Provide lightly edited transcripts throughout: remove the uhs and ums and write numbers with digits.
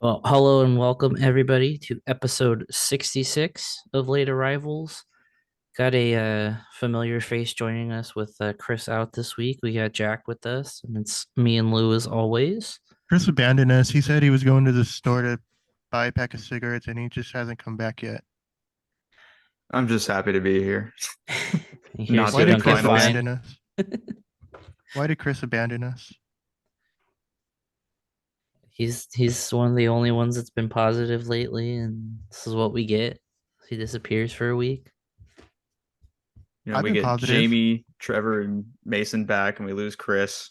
Well, hello and welcome everybody to episode 66 of Late Arrivals. Got a familiar face joining us with Chris out this week. We got Jack with us, and it's me and Lou as always. Chris abandoned us. He said he was going to the store to buy a pack of cigarettes and he just hasn't come back yet. I'm just happy to be here. Here's Not Why you did don't getting get Chris finals. abandon fined. us? Why did Chris abandon us? He's one of the only ones that's been positive lately, and this is what we get. He disappears for a week. I've We been get positive. Jamie, Trevor, and Mason back, and we lose Chris.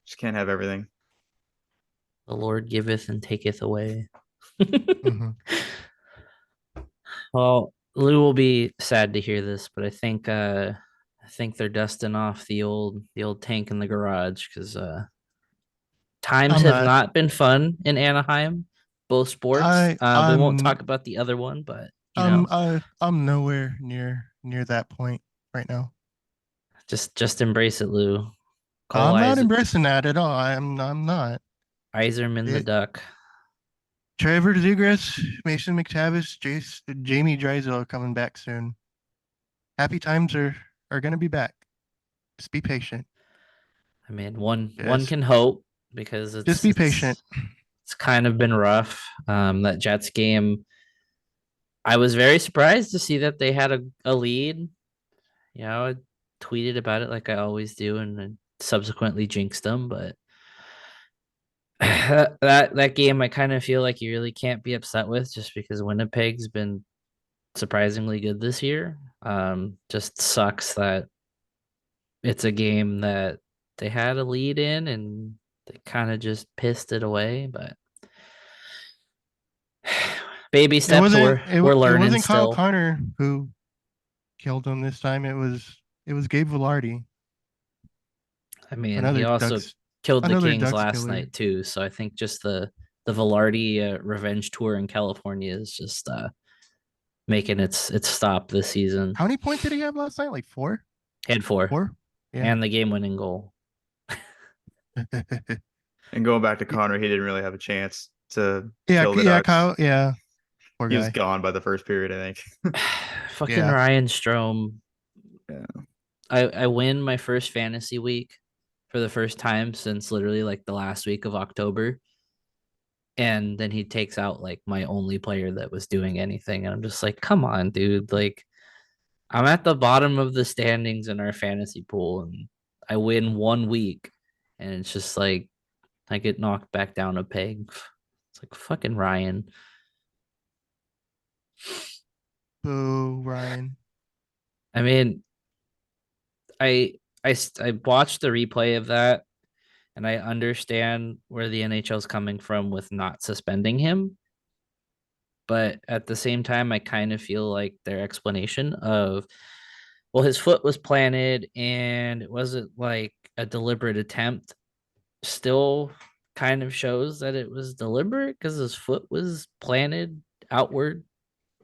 Just can't have everything. The Lord giveth and taketh away. Mhm. Well, Lou will be sad to hear this, but I think they're dusting off the old tank in the garage because times I'm have not. not been fun in Anaheim, both sports. I We won't I'm talk about the other one, but I'm nowhere near that point right now. just embrace it, Lou. Call I'm not embracing that at all. I'm not. Iserman the It, duck. Trevor Zegras, Mason McTavish, Jamie Drysdale are coming back soon. Happy times are gonna be back. Just be patient. I mean, one Just can hope because just it's be patient. it's it's kind of been rough. That Jets game, I was very surprised to see that they had a lead. I tweeted about it like I always do, and then subsequently jinxed them. But that game, I kind of feel like you really can't be upset with, just because Winnipeg's been surprisingly good this year. Just sucks that it's a game that they had a lead in and they kind of just pissed it away. But baby It steps, wasn't we're it, we're it learning wasn't Kyle still. Connor who killed him this time. It was Gabe Velarde, I mean, he another also Ducks killed the another Kings Ducks last killer. night too. So I think just the Velarde revenge tour in California is just making its stop this season. How many points did he have last night? Like four? Had four Four? Yeah. and the game winning goal. And going back to Connor, he didn't really have a chance to Yeah, kill the yeah, Ducks. Kyle. Yeah. Poor He was guy. gone by the first period, I think. Fucking Yeah. Ryan Strome. Yeah. I win my first fantasy week for the first time since literally like the last week of October. And then he takes out like my only player that was doing anything. And I'm just like, come on, dude. Like, I'm at the bottom of the standings in our fantasy pool and I win 1 week. And it's just like I get knocked back down a peg. It's like fucking Ryan. Boo, Ryan. I mean, I I watched the replay of that and I understand where the NHL is coming from with not suspending him. But at the same time, I kind of feel like their explanation of, well, his foot was planted and it wasn't like a deliberate attempt, still kind of shows that it was deliberate because his foot was planted outward.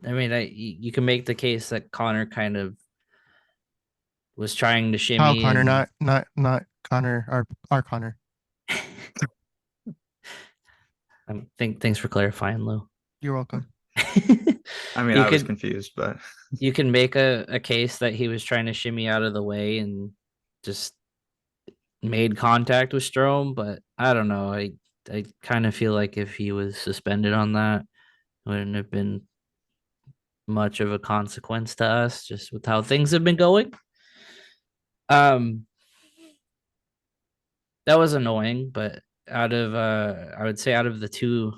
I mean, you can make the case that Connor kind of was trying to Kyle shimmy Connor, and not Connor, our Connor. think thanks for clarifying, Lou. You're welcome. I mean, you I was could confused, but you can make a case that he was trying to shimmy out of the way and just made contact with Strom, but I don't know. I kind of feel like if he was suspended on that, it wouldn't have been much of a consequence to us, just with how things have been going. Um, that was annoying, but out of I would say out of the two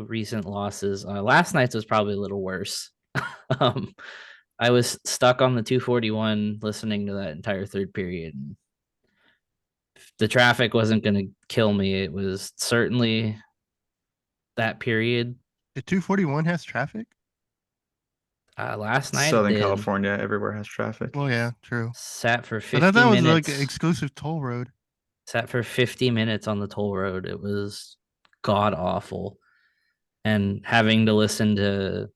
recent losses, last night's was probably a little worse. um, I was stuck on the 241 listening to that entire third period. The traffic wasn't going to kill me. It was certainly that period. The 241 has traffic? Last night it Southern did. California, everywhere has traffic. Well, yeah, true. Sat for I thought 50 that was like an minutes. exclusive toll road. Sat for 50 minutes on the toll road. It was god awful. And having to listen to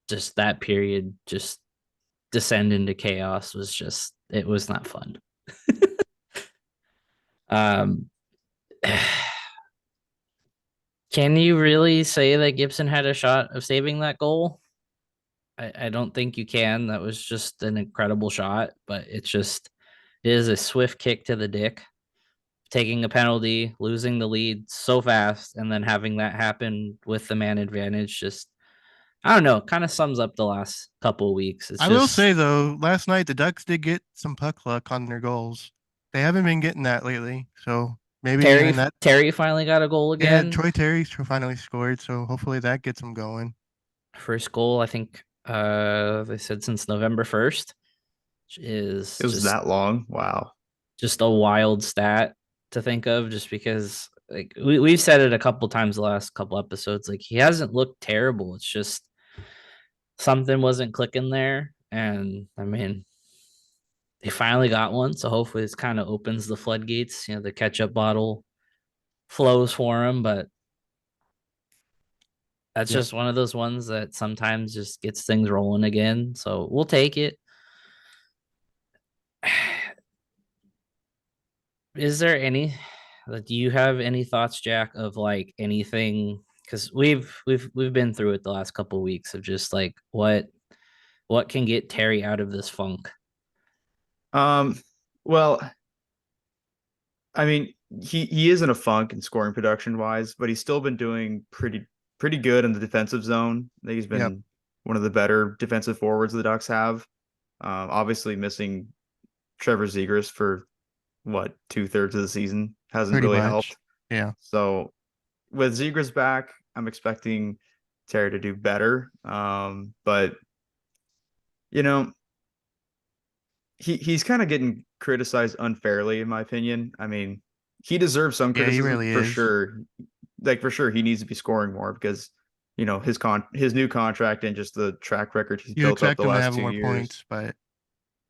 just that period just descend into chaos was just, it was not fun. um Can you really say that Gibson had a shot of saving that goal? I don't think you can. That was just an incredible shot, but it is a swift kick to the dick. Taking a penalty, losing the lead so fast, and then having that happen with the man advantage just I don't know, kind of sums up the last couple of weeks. It's I will just say though, last night the Ducks did get some puck luck on their goals. They haven't been getting that lately, so maybe Terry even that. Terry finally got a goal Yeah, again. Troy Terry finally scored, so hopefully that gets them going. First goal, I think they said since November 1st, which is It was that long. Wow. just a wild stat to think of just because like we've said it a couple times the last couple episodes, like he hasn't looked terrible. It's just something wasn't clicking there. And I mean, they finally got one. So hopefully this kind of opens the floodgates, the ketchup bottle flows for him. But that's Yep. just one of those ones that sometimes just gets things rolling again. So we'll take it. Is there any do you have any thoughts, Jack, of like anything? Because we've been through it the last couple of weeks of just like what can get Terry out of this funk? Um, well, I mean, he is in a funk and scoring production wise, but he's still been doing pretty good in the defensive zone. I think he's Yep. been one of the better defensive forwards the Ducks have. Obviously missing Trevor Zegras for what 2/3 of the season hasn't Pretty really much. helped. Yeah. So with Zegras back, I'm expecting Terry to do better. But you know, he's kind of getting criticized unfairly, in my opinion. I mean, he deserves some Yeah, he criticism really for is. sure. Like for sure, he needs to be scoring more because his new contract and just the track record he's You built up expect the him to last have two more years. points, but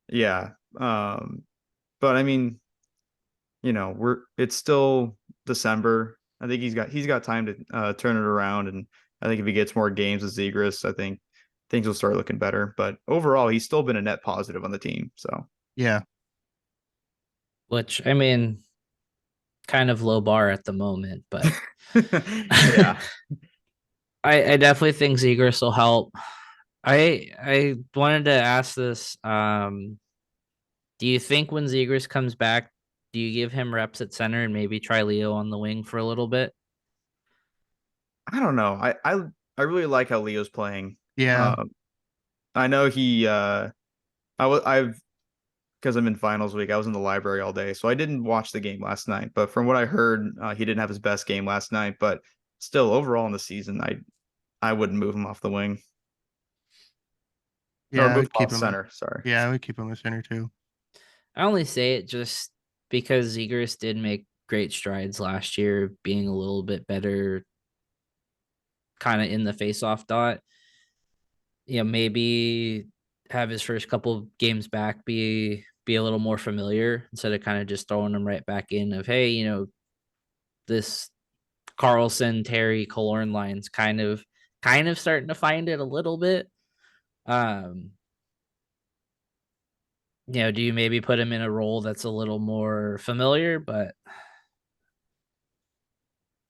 Yeah. But I mean, it's still December. I think he's got time to turn it around, and I think if he gets more games with Zegras, I think things will start looking better. But overall, he's still been a net positive on the team. So yeah. Which I mean, kind of low bar at the moment, but yeah. I definitely think Zegers will help. I wanted to ask this. Do you think when Zegers comes back, do you give him reps at center and maybe try Leo on the wing for a little bit? I don't know. I really like how Leo's playing. Yeah. Um, I know I've because I'm in finals week. I was in the library all day, so I didn't watch the game last night. But from what I heard, he didn't have his best game last night. But still, overall in the season, I wouldn't move him off the wing or Yeah, I move would him off keep him. center. Sorry. Yeah, I would keep him a center too. I only say it just because Zegers did make great strides last year, being a little bit better, kind of in the face-off dot. Maybe have his first couple of games back be a little more familiar instead of kind of just throwing him right back in of hey, this Carlson, Terry, Killorn lines kind of starting to find it a little bit. Um, do you maybe put him in a role that's a little more familiar? But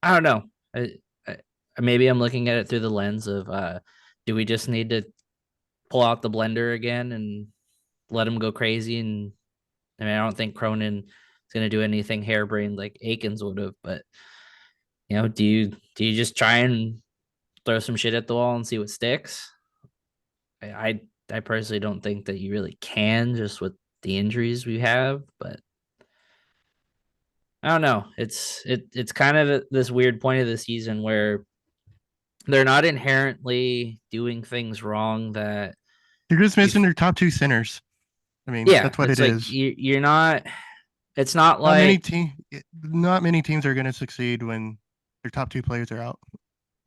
I don't know. I maybe I'm looking at it through the lens of do we just need to pull out the blender again and let him go crazy? And I mean, I don't think Cronin is going to do anything harebrained like Akins would have, but do you just try and throw some shit at the wall and see what sticks? I personally don't think that you really can just with the injuries we have, but I don't know. It's kind of this weird point of the season where they're not inherently doing things wrong that You're just you missing their top two centers. I mean, yeah, that's what it's it like is. you're not it's not Not many like team, not many teams are going to succeed when their top two players are out.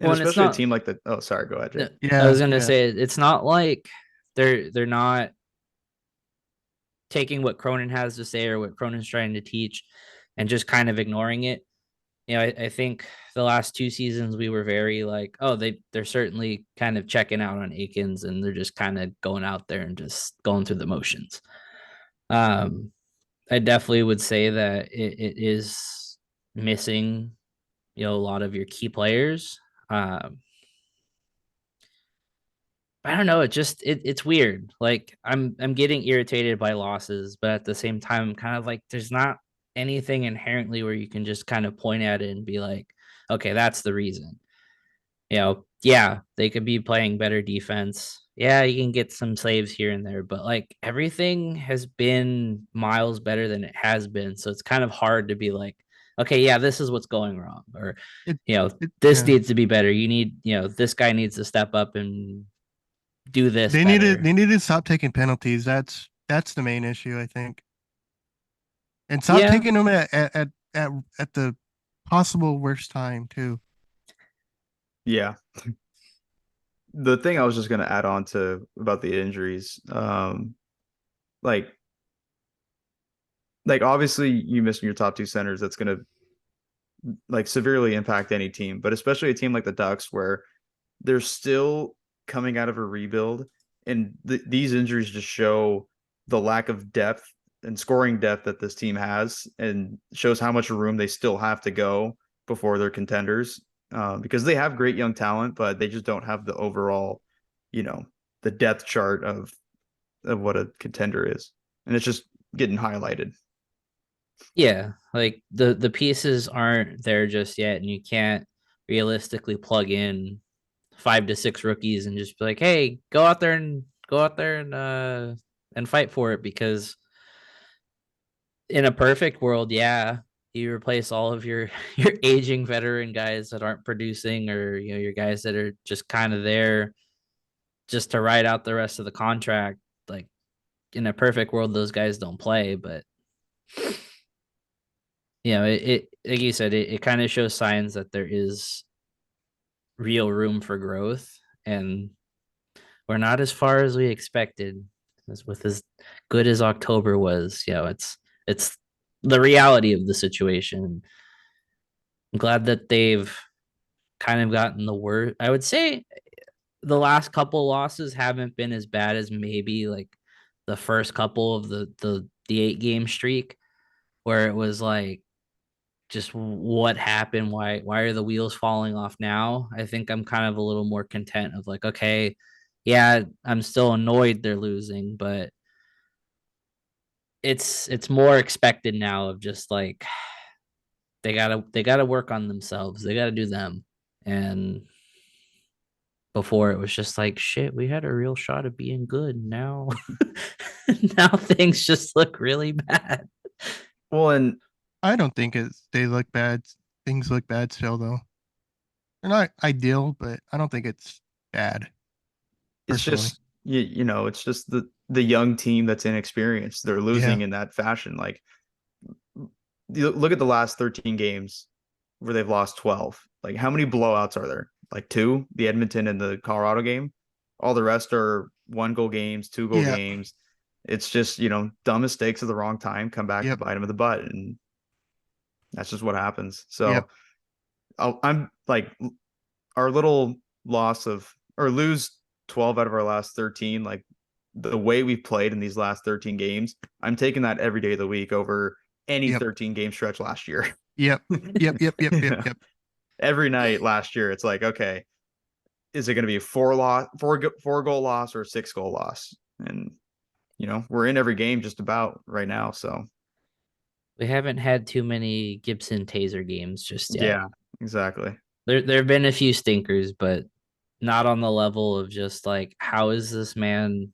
And well, and it's especially a not team like the oh, sorry, go ahead, no, Jake. I Yeah, was gonna yeah, say it's not like they're not taking what Cronin has to say or what Cronin's trying to teach and just kind of ignoring it. I think the last two seasons we were very like, oh, they're certainly kind of checking out on Akins and they're just kind of going out there and just going through the motions. Um, I definitely would say that it is missing a lot of your key players. I don't know. It's weird. Like I'm getting irritated by losses, but at the same time, I'm kind of like there's not anything inherently where you can just kind of point at it and be like, okay, that's the reason. Yeah, they could be playing better defense. Yeah, you can get some saves here and there, but like everything has been miles better than it has been. So it's kind of hard to be like, okay, yeah, this is what's going wrong, or It, this yeah. needs to be better. You need, this guy needs to step up and do this They better. needed to stop taking penalties. That's the main issue, I think. And stop Yeah. taking them at the possible worst time too. Yeah. The thing I was just gonna add on to about the injuries, like obviously you missing your top two centers, that's gonna like severely impact any team, but especially a team like the Ducks where they're still coming out of a rebuild, and these injuries just show the lack of depth and scoring depth that this team has, and shows how much room they still have to go before they're contenders. Because they have great young talent, but they just don't have the overall, you know, the depth chart of what a contender is, and it's just getting highlighted. Yeah, like the pieces aren't there just yet, and you can't realistically plug in 5 to 6 rookies and just be like, hey, go out there and fight for it, because in a perfect world, yeah, you replace all of your your aging veteran guys that aren't producing, or your guys that are just kind of there just to ride out the rest of the contract. Like in a perfect world, those guys don't play, but it like you said, it kind of shows signs that there is real room for growth, and we're not as far as we expected. As good as October was, it's the reality of the situation. I'm glad that they've kind of gotten the word. I would say the last couple losses haven't been as bad as maybe like the first couple of the 8 game streak, where it was like, just what happened, why are the wheels falling off now. I think I'm kind of a little more content of like, okay, yeah, I'm still annoyed they're losing, but it's more expected now of just like they gotta work on themselves, they gotta do them. And before it was just like, shit, we had a real shot of being good. Now now things just look really bad. Well, and I don't think they look bad. Things look bad still though. They're not ideal, but I don't think it's bad it's personally. just it's just the young team that's inexperienced. They're Yeah. losing in that fashion. Like look at the last 13 games where they've lost 12. Like how many blowouts are there? Like two, the Edmonton and the Colorado game. All the rest are 1 goal games, 2 goal Yeah. games. It's just, dumb mistakes at the wrong time come back to Yep. bite them in the butt. And that's just what happens. Yep. So I'm like, our little loss of or lose 12 out of our last 13, like the way we've played in these last 13 games, I'm taking that every day of the week over any Yep. 13 game stretch last year. Yep. Yep. Yep. Yep. Yep. Yep. Every night last year, it's like, okay, is it going to be a four goal loss or a 6 goal loss? And we're in every game just about right now. So We haven't had too many Gibson Taser games just yet. yeah, exactly. There have been a few stinkers, but not on the level of just like, how is this man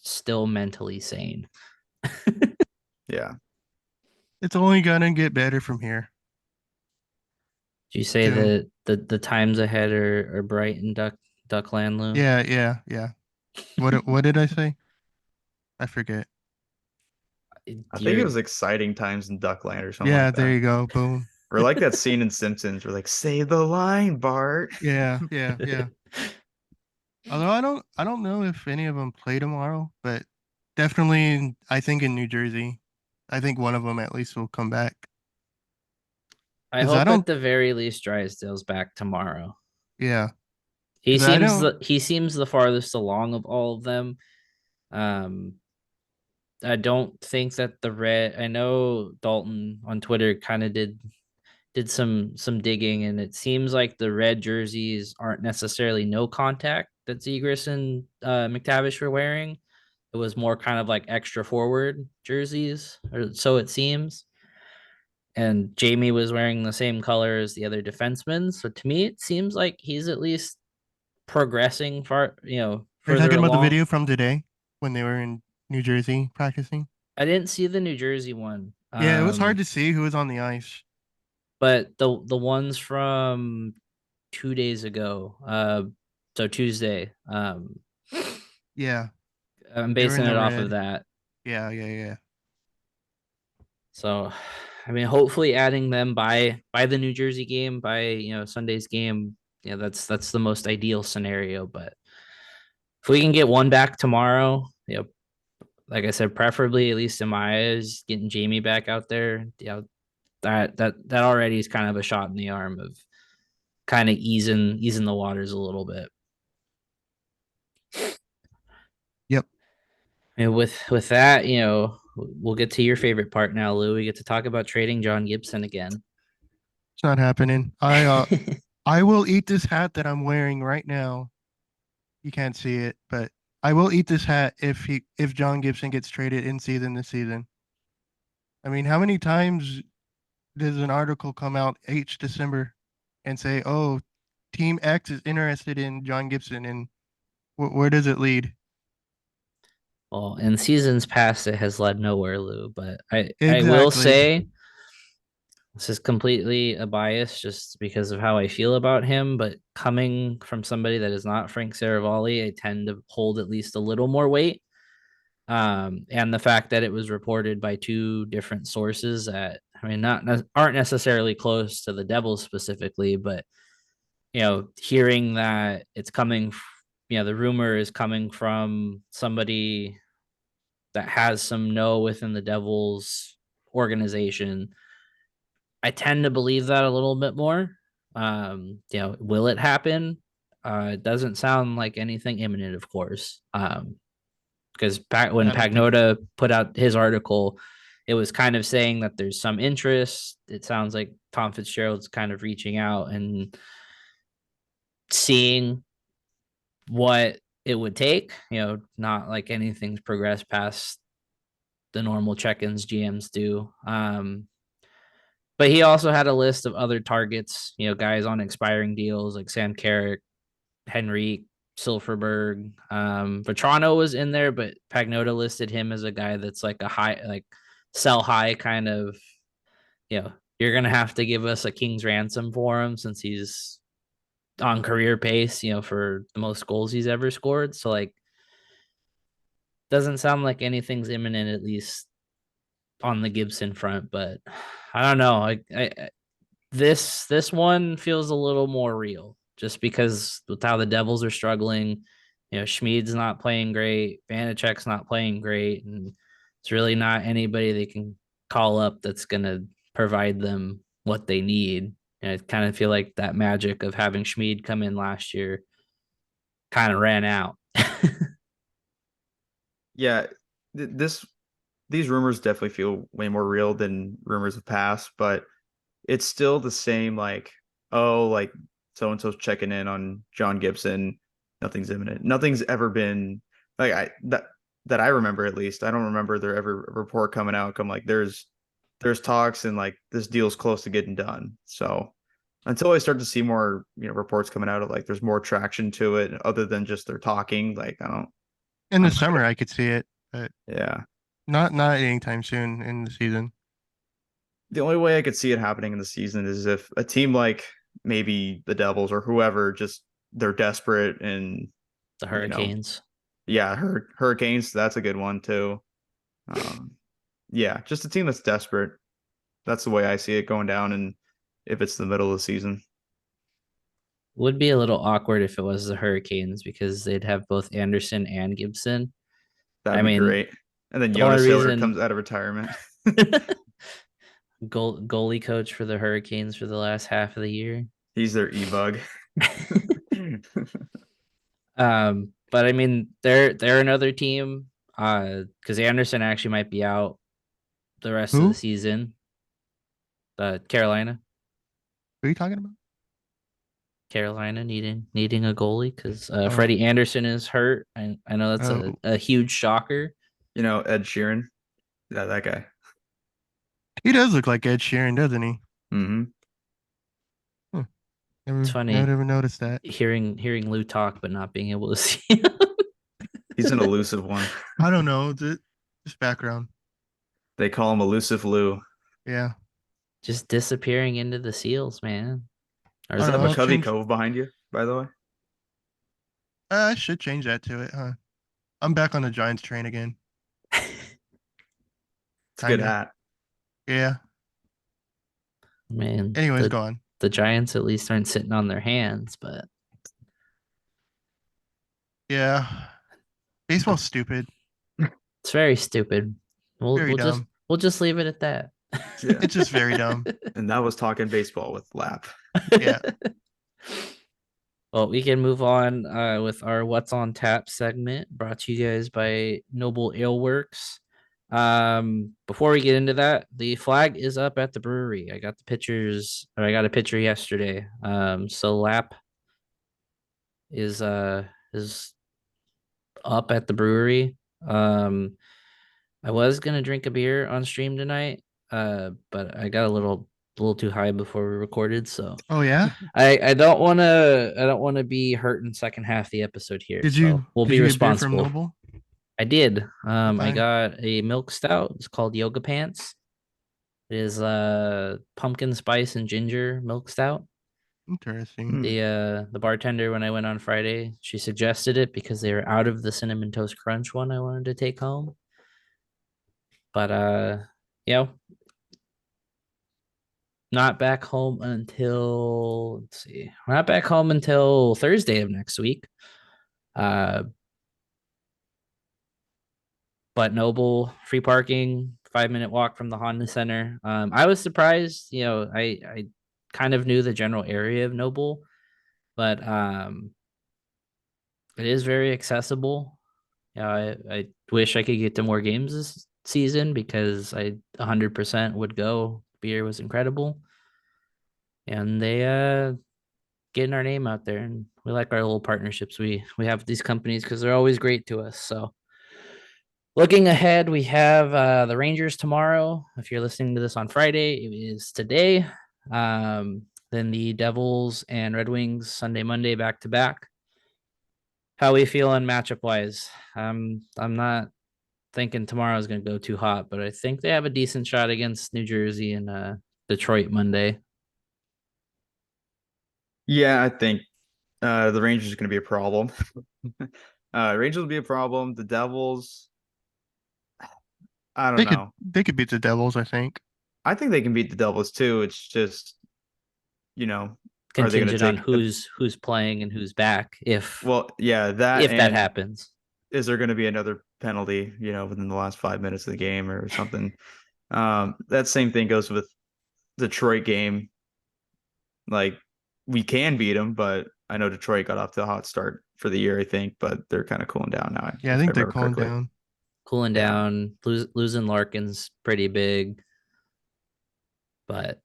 still mentally sane? Yeah. It's only gonna get better from here. Do you say Soon. that the times ahead are bright in Duckland, Lou? Yeah. Yeah. Yeah. What did I say? I forget. I think it You're was exciting times in Duckland or something Yeah. like There that. you go. Boom. Or like that scene in Simpsons where like, say the line, Bart. Yeah. Yeah. Yeah. Although I don't know if any of them play tomorrow, but definitely, I think in New Jersey, I think one of them at least will come back. I Because I hope at don't, the very least Drysdale's back tomorrow. yeah. He Because I seems don't, the farthest along of all of them. Um, I don't think that the red. I know Dalton on Twitter kind of did did some digging, and it seems like the red jerseys aren't necessarily no contact that Zegras and McTavish were wearing. It was more kind of like extra forward jerseys, or so it seems. And Jamie was wearing the same color as the other defensemen. So to me, it seems like he's at least progressing far, You're further talking about the along. video from today when they were in New Jersey practicing? I didn't see the New Jersey one. Yeah, it was hard to see who was on the ice. But the ones from 2 days ago, so Tuesday, Yeah, I'm they were in basing the it off of red. that. Yeah. So, I mean, hopefully adding them by the New Jersey game, by Sunday's game, that's the most ideal scenario. But if we can get one back tomorrow, like I said, preferably at least in my eyes, getting Jamie back out there, that already is kind of a shot in the arm of kind of easing the waters a little bit. Yep. And with that, we'll get to your favorite part now, Lou. We get to talk about trading John Gibson again. It's not happening. I will eat this hat that I'm wearing right now. You can't see it, but I will eat this hat if John Gibson gets traded in season this season. I mean, how many times does an article come out each December and say, "Oh, Team X is interested in John Gibson," and where does it lead? Well, in seasons past, it has led nowhere, Lou. But I will Exactly. say this is completely a bias just because of how I feel about him. But coming from somebody that is not Frank Saravalli, I tend to hold at least a little more weight. And the fact that it was reported by two different sources that I mean not aren't necessarily close to the Devils specifically, but hearing that it's coming, the rumor is coming from somebody that has some know within the Devils organization. I tend to believe that a little bit more. Will it happen? It doesn't sound like anything imminent, of course. Because when I don't think so. Pagnota put out his article, it was kind of saying that there's some interest. It sounds like Tom Fitzgerald's kind of reaching out and seeing what it would take. Not like anything's progressed past the normal check-ins GMs do. But he also had a list of other targets, guys on expiring deals like Sam Carrick, Henry, Silverberg. Vetrano was in there, but Pagnota listed him as a guy that's like a high, like sell high kind of, you're gonna have to give us a king's ransom for him since he's on career pace, for the most goals he's ever scored. So like doesn't sound like anything's imminent, at least on the Gibson front, but I don't know. This one feels a little more real just because with how the Devils are struggling, Schmid's not playing great, Vanacek's not playing great, and it's really not anybody they can call up that's gonna provide them what they need. And I kind of feel like that magic of having Schmid come in last year kind of ran out. Yeah, this these rumors definitely feel way more real than rumors of past, but it's still the same like, oh, like so and so's checking in on John Gibson. Nothing's imminent. Nothing's ever been like that I remember at least. I don't remember there ever a report coming out come like there's talks and like this deal's close to getting done. So until I start to see more, reports coming out of like there's more traction to it other than just they're talking, like In the I'm kind summer, of I could see it, but yeah. not anytime soon in the season. The only way I could see it happening in the season is if a team like maybe the Devils or whoever just they're desperate and The you know, Hurricanes. yeah, Hurricanes, that's a good one too. Um, yeah, just a team that's desperate. That's the way I see it going down, and if it's the middle of the season, Would be a little awkward if it was the Hurricanes because they'd have both Anderson and Gibson. that'd I be mean, great. And then the only Jonas Hiller reason comes out of retirement. goalie coach for the Hurricanes for the last half of the year. He's their e-bug. But I mean, they're another team. Because Anderson actually might be out the rest of the Who? season. Carolina. What are you talking about? Carolina needing a goalie because Oh. Freddie Anderson is hurt. I know that's Oh. a huge shocker. You know, Ed Sheeran. Yeah, that guy. He does look like Ed Sheeran, doesn't he? Mm-hmm. It's Never, funny never noticed that. hearing Lou talk, but not being able to see him. He's an elusive one. I don't know. Just background. They call him Elusive Lou. Yeah. Just disappearing into the seals, man. Or Is is I that don't know. it I'll McCovey change. Cove behind you, by the way? I should change that to it, huh? I'm back on the Giants train again. It's a good Kinda. hat. Yeah. man? Anyways, go on. The Giants at least aren't sitting on their hands, but Yeah. Baseball's stupid. it's very stupid. Very dumb. We'll just leave it at that. Yeah. It's just very dumb. And that was talking baseball with Lap. Yeah. Well, we can move on with our What's on Tap segment brought to you guys by Noble Ale Works. Before we get into that, the flag is up at the brewery. I got the pictures, or I got a picture yesterday. So Lap is up at the brewery. I was gonna drink a beer on stream tonight, but I got a little too high before we recorded, so Oh yeah. I don't wanna be hurting second half of the episode here. Did So you? we'll Did be you get beer from responsible. Noble? I did. I kind? got a milk stout. It's called Yoga Pants. It is pumpkin spice and ginger milk stout. Interesting. The bartender when I went on Friday, she suggested it because they were out of the cinnamon toast crunch one I wanted to take home. But you know, not back home until let's see, not back home until Thursday of next week. But Noble, free parking, 5-minute walk from the Honda Center. I was surprised, I kind of knew the general area of Noble, but it is very accessible. Yeah, I wish I could get to more games this season because I 100% would go. Beer was incredible. And they getting our name out there, and we like our little partnerships we have with these companies because they're always great to us. So looking ahead, we have the Rangers tomorrow. If you're listening to this on Friday, it is today. Then the Devils and Red Wings Sunday, Monday, back to back. How we feeling matchup wise? I'm not thinking tomorrow is going to go too hot, but I think they have a decent shot against New Jersey and Detroit Monday. Yeah, I think the Rangers are going to be a problem. Rangers will be a problem. The Devils, I don't know. They could beat the Devils, I think. I think they can beat the Devils too. It's just, are they going to Contingent on take who's playing and who's back. If yeah, that if that happens, is there going to be another penalty, within the last 5 minutes of the game or something? That same thing goes with Detroit game. Like, we can beat them, but I know Detroit got off to a hot start for the year, I think, but they're kind of cooling down now. Yeah, I think they're cooling down. Cooling Yeah. down, losing Larkin's pretty big, but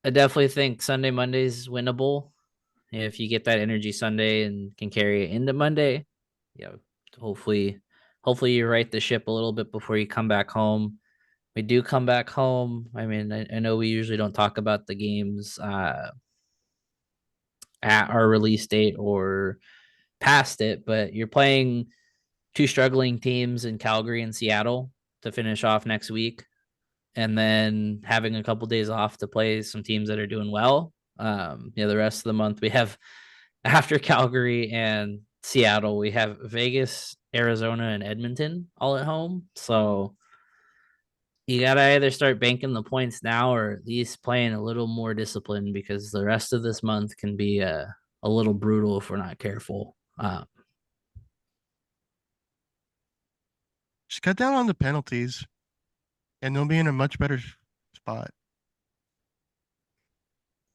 I definitely think Sunday, Monday's winnable. If you get that energy Sunday and can carry it into Monday, hopefully you right the ship a little bit before you come back home. We do come back home. I mean, I know we usually don't talk about the games at our release date or past it, but you're playing two struggling teams in Calgary and Seattle to finish off next week, and then having a couple days off to play some teams that are doing well. The rest of the month we have after Calgary and Seattle, we have Vegas, Arizona, and Edmonton all at home. So you gotta either start banking the points now or at least playing a little more disciplined because the rest of this month can be a little brutal if we're not careful. Just cut down on the penalties, and they'll be in a much better spot.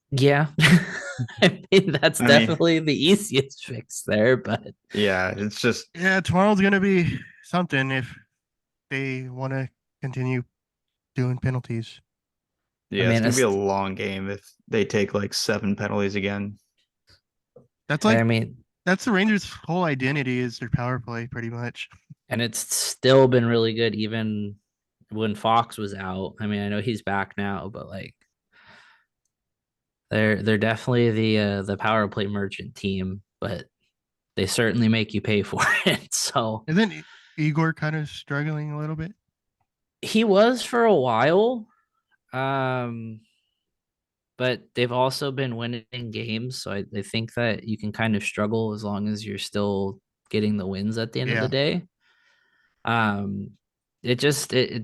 Yeah, I mean that's definitely the easiest fix there, but yeah, it's just tomorrow's gonna be something if they want to continue doing penalties. Yeah, mean, it's gonna be a it's- long game if they take like 7 penalties again. That's like I mean, that's the Rangers' whole identity is their power play, pretty much. and it's still been really good even when Fox was out. I mean, I know he's back now, but like they're definitely the power play merchant team, but they certainly make you pay for it. So Isn't Igor kind of struggling a little bit? he was for a while. Um, but they've also been winning games. So I think that you can kind of struggle as long as you're still getting the wins at the end of the Yeah. day. Um, it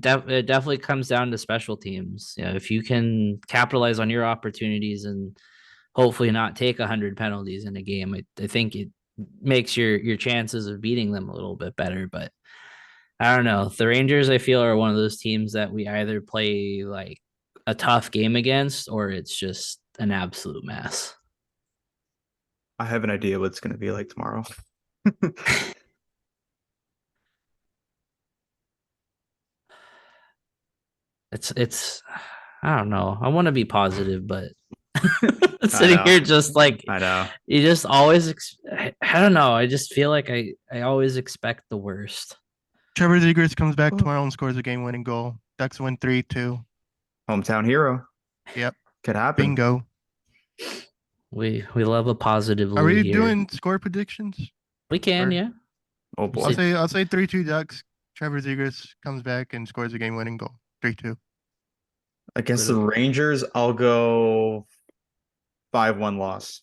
definitely comes down to special teams. You know, if you can capitalize on your opportunities and hopefully not take 100 penalties in a game, I think it makes your chances of beating them a little bit better. But I don't know. The Rangers, I feel, are one of those teams that we either play like a tough game against or it's just an absolute mess. I have an idea what it's gonna be like tomorrow. It's I don't know. I want to be positive, but I sitting know. here just like I know. you just always I don't know. I just feel like I always expect the worst. Trevor Zegras comes back Oh. tomorrow and scores a game-winning goal. Ducks win 3-2. Hometown hero. Yep. Could happen. Bingo. We love a positive Are lead we here. doing score predictions? We can, or- yeah. Oh boy. I'll say 3-2 Ducks. Trevor Zegras comes back and scores a game-winning goal. 3-2. Against the Rangers, I'll go 5-1 loss.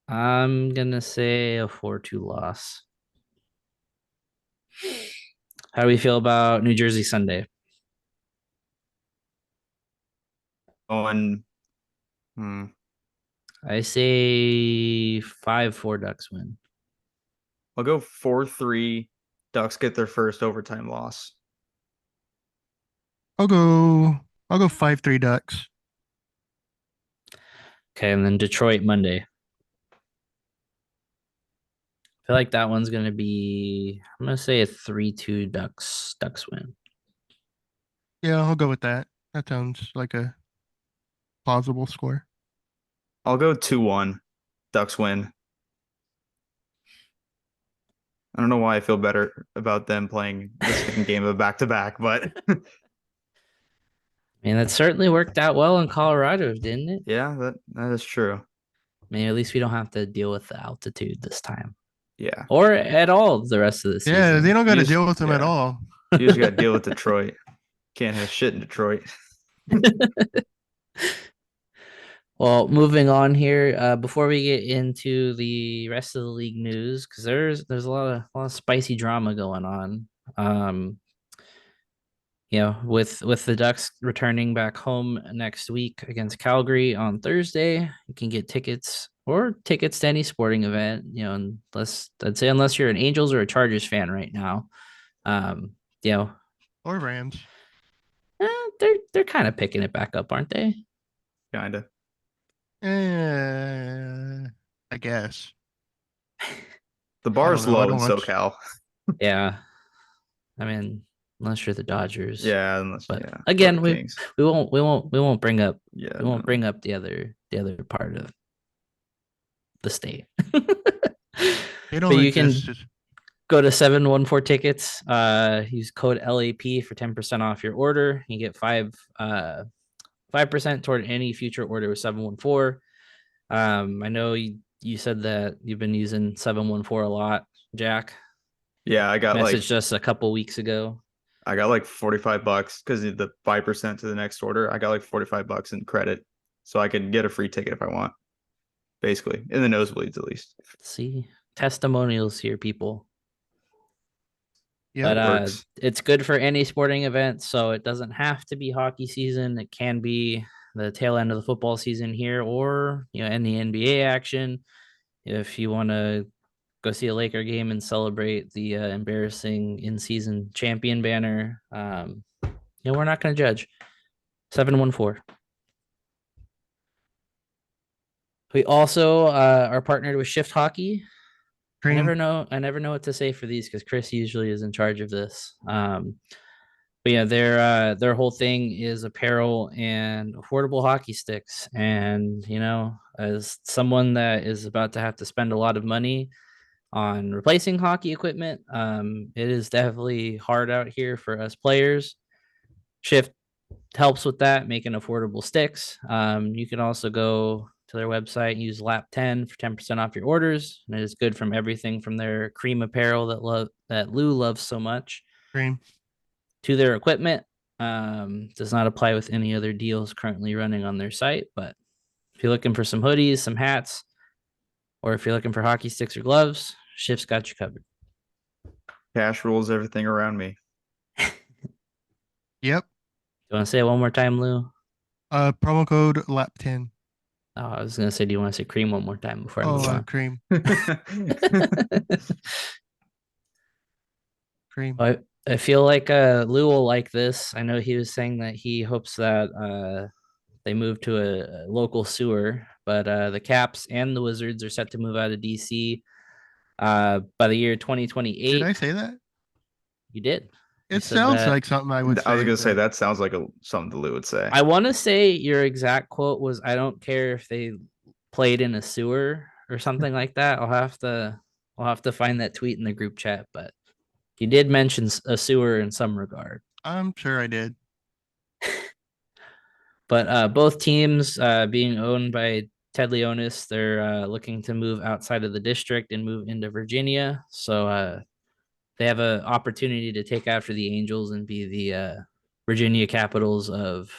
I'm gonna say a 4-2 loss. How do we feel about New Jersey Sunday? Going hmm, I say 5-4 Ducks win. I'll go 4-3. Ducks get their first overtime loss. I'll go 5-3 Ducks. Okay, and then Detroit Monday. I feel like that one's gonna be I'm gonna say a 3-2 Ducks win. Yeah, I'll go with that. That sounds like a plausible score. I'll go 2-1. Ducks win. I don't know why I feel better about them playing the second game of back to back, but I mean, that certainly worked out well in Colorado, didn't it? yeah, that is true. I mean, at least we don't have to deal with the altitude this time. Yeah. Or at all the rest of the season. Yeah, they don't got to just- deal with them at yeah. all. You just gotta deal with Detroit. Can't have shit in Detroit. Well, moving on here, before we get into the rest of the league news, because there's a lot of spicy drama going on. You know, with the Ducks returning back home next week against Calgary on Thursday, you can get tickets to any sporting event. You know, unless you're an Angels or a Chargers fan right now. You know, Or Rams. they're kind of picking it back up, aren't they? Kinda. I guess. The bar's know. I low don't in watch- SoCal. Yeah. I mean, unless you're the Dodgers. Yeah, unless But yeah. again, or the Kings. we won't bring up Yeah. we won't no. bring up the other part of the state. They don't But you can exist. go to 714 tickets, use code LAP for 10% off your order. You get 5% toward any future order with 714. I know you said that you've been using 714 a lot, Jack. Yeah, I got Messaged us a couple weeks ago. I got like $45 because the 5% to the next order. I got like $45 in credit, so I can get a free ticket if I want. Basically, in the nosebleeds at least. See, testimonials here, people. Yeah. But works. it's good for any sporting event, so it doesn't have to be hockey season. It can be the tail end of the football season here, or any NBA action. If you want to go see a Laker game and celebrate the embarrassing in-season champion banner, we're not going to judge. 714. We also are partnered with Shift Hockey. I Cream. never know what to say for these because Chris usually is in charge of this. But yeah, their whole thing is apparel and affordable hockey sticks. And as someone that is about to have to spend a lot of money on replacing hockey equipment, it is definitely hard out here for us players. Shift helps with that, making affordable sticks. You can also go to their website and use Lap 10 for 10% off your orders. And it is good from everything from their cream apparel that Lou loves so much Green. to their equipment. Does not apply with any other deals currently running on their site. But if you're looking for some hoodies, some hats, or if you're looking for hockey sticks or gloves, Shift's got you covered. Cash rules everything around me. Yep. You want to say it one more time, Lou? Promo code LAP10. Oh, I was gonna say, do you want to say cream one more time before I move Oh, on? cream. Cream. I feel like Lou will like this. I know he was saying that he hopes that they move to a local sewer, but the Caps and the Wizards are set to move out of DC by the year Did 2028. I say that? You did. You It said sounds that. like something I would say. I was gonna say but that sounds like something Lou would say. I want to say your exact quote was, "I don't care if they played in a sewer" or something like that. I'll have to find that tweet in the group chat, but he did mention a sewer in some regard. I'm sure I did. But both teams being owned by Ted Leonis, they're looking to move outside of the district and move into Virginia. So they have an opportunity to take after the Angels and be the Virginia Capitals of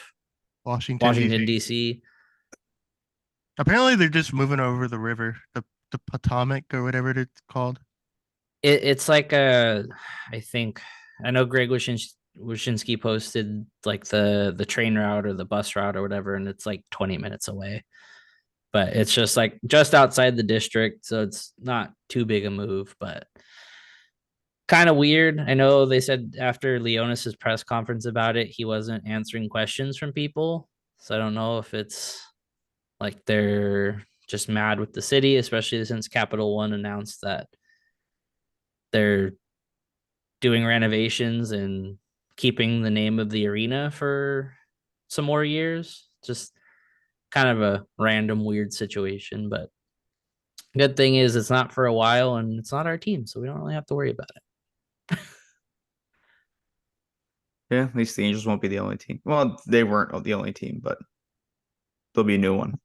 Washington, Washington, D.C. D.C. Apparently, they're just moving over the river, the Potomac or whatever it's called. It's like I think I know Greg Wyshynski posted like the train route or the bus route or whatever, and it's like 20 minutes away. But it's just like just outside the district, so it's not too big a move, but kind of weird. I know they said after Leonis's press conference about it, he wasn't answering questions from people. So I don't know if it's like they're just mad with the city, especially since Capital One announced that they're doing renovations and keeping the name of the arena for some more years. Just kind of a random weird situation, but good thing is it's not for a while and it's not our team, so we don't really have to worry about it. Yeah, at least the Angels won't be the only team. Well, they weren't the only team, but there'll be a new one.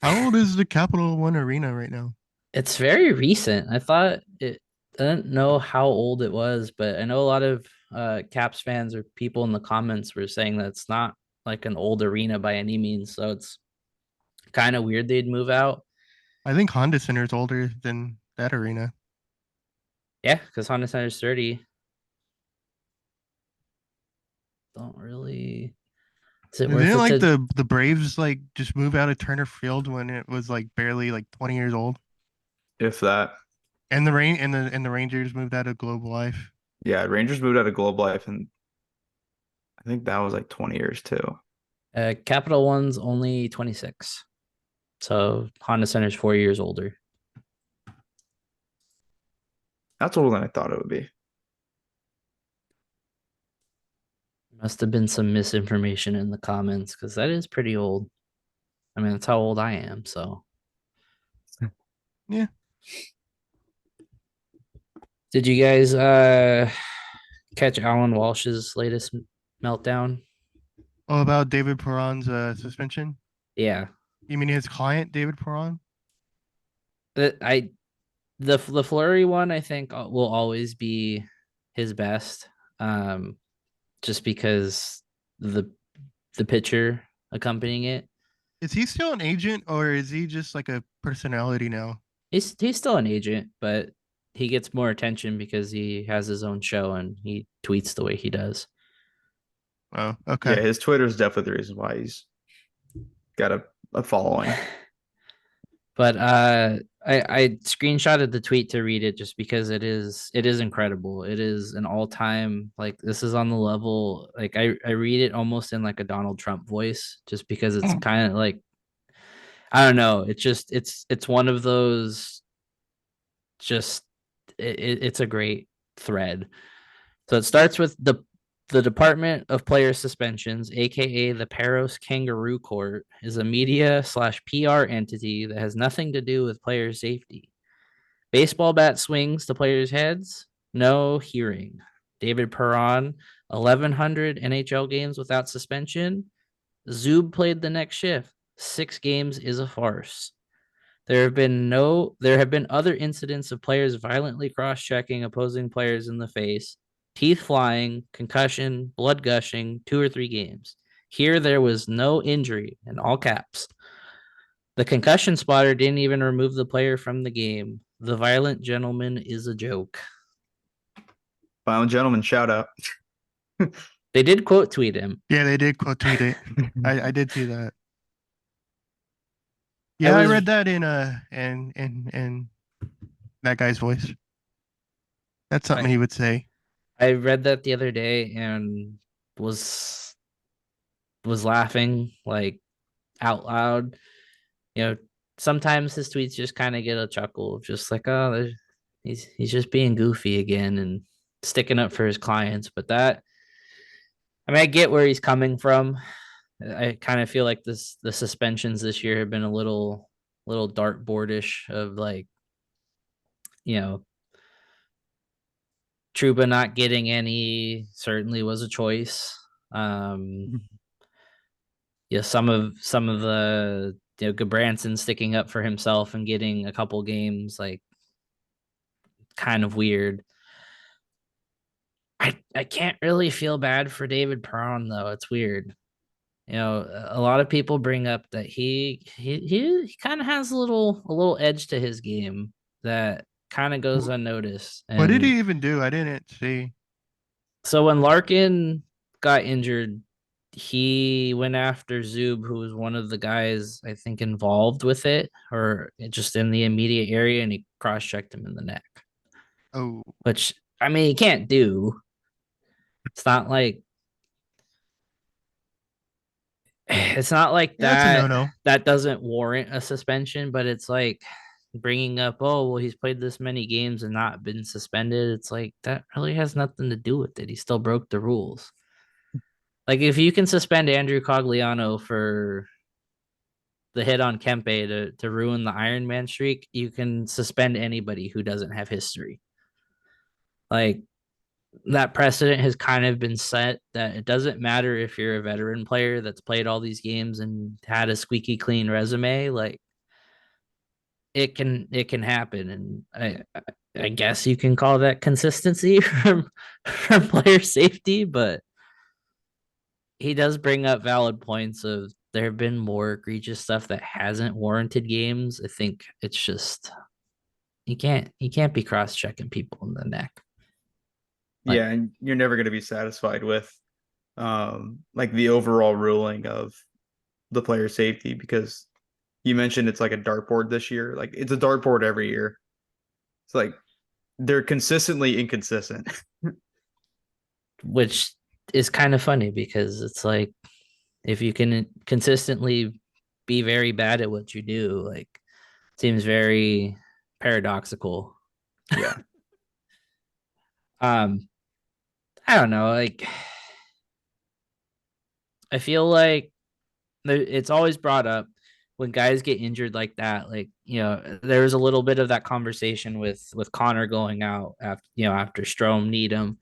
How old is the Capital One Arena right now? It's very recent. I didn't know how old it was, but I know a lot of Caps fans or people in the comments were saying that it's not like an old arena by any means. So it's kind of weird they'd move out. I think Honda Center is older than that arena. Yeah, because Honda Center's 30. Don't really. Is it worth Didn't it like to? the Braves like just move out of Turner Field when it was like barely like 20 years old, If that. and the Rangers moved out of Globe Life. Yeah, Rangers moved out of Globe Life, and I think that was like 20 years too. Capital One's only 26. So Honda Center's 4 years older. That's older than I thought it would be. Must have been some misinformation in the comments because that is pretty old. I mean, that's how old I am. So, Yeah. did you guys catch Alan Walsh's latest meltdown? Oh, about David Perron's suspension? Yeah, You mean his client, David Perron? I the Fleury one I think will always be his best. Just because the pitcher accompanying it. Is he still an agent or is he just like a personality now? He's still an agent, but he gets more attention because he has his own show and he tweets the way he does. Oh, Yeah, okay. his Twitter is definitely the reason why he's got a following. But I screenshotted the tweet to read it just because it is incredible. It is an all-time, like, this is on the level, like I read it almost in like a Donald Trump voice just because it's kind of like, I don't know, it's just it's one of those, just it's a great thread. So it starts with The Department of Player Suspensions, aka the Paros Kangaroo Court, is a media/PR entity that has nothing to do with player safety. Baseball bat swings to players' heads, no hearing. David Perron, 1,100 NHL games without suspension. Zub played the next shift. 6 games is a farce. There have been other incidents of players violently cross-checking opposing players in the face, teeth flying, concussion, blood gushing, 2 or 3 games. Here there was no injury in all caps. The concussion spotter didn't even remove the player from the game. The violent gentleman is a joke. Violent gentleman, shout out. They did quote tweet him. Yeah, they did quote tweet it. I did see that. I Yeah, I was- read that in that guy's voice. That's something he would say. I read that the other day and was laughing like out loud. You know, sometimes his tweets just kind of get a chuckle, just like, oh, he's just being goofy again and sticking up for his clients. But that, I mean, I get where he's coming from. I kind of feel like the suspensions this year have been a little dartboardish of like, you know, Truba not getting any certainly was a choice. Yeah, some of the Gabranson sticking up for himself and getting a couple games like kind of weird. I can't really feel bad for David Perron though. It's weird. A lot of people bring up that he kind of has a little edge to his game that kind of goes unnoticed. What did And he even do? I didn't see. so when Larkin got injured, he went after Zub, who was one of the guys I think involved with it or just in the immediate area, and he cross-checked him in the neck, Oh, which I mean, he can't do. It's not like that's a that no-no. that doesn't warrant a suspension, but it's like bringing up, oh, well, he's played this many games and not been suspended. It's like that really has nothing to do with it. He still broke the rules. Like if you can suspend Andrew Cogliano for the hit on Kempe to ruin the Iron Man streak, you can suspend anybody who doesn't have history. Like that precedent has kind of been set that it doesn't matter if you're a veteran player that's played all these games and had a squeaky clean resume. Like it can happen, and I guess you can call that consistency from player safety, but he does bring up valid points of there have been more egregious stuff that hasn't warranted games. I think it's just you can't be cross-checking people in the neck. Like, Yeah, and you're never going to be satisfied with like the overall ruling of the player safety because you mentioned it's like a dartboard this year. Like it's a dartboard every year. It's like they're consistently inconsistent. which is kind of funny because it's like if you can consistently be very bad at what you do, like seems very paradoxical. Yeah. I don't know, like I feel like it's always brought up when guys get injured like that. Like there's a little bit of that conversation with Connor going out after Strome, Needham.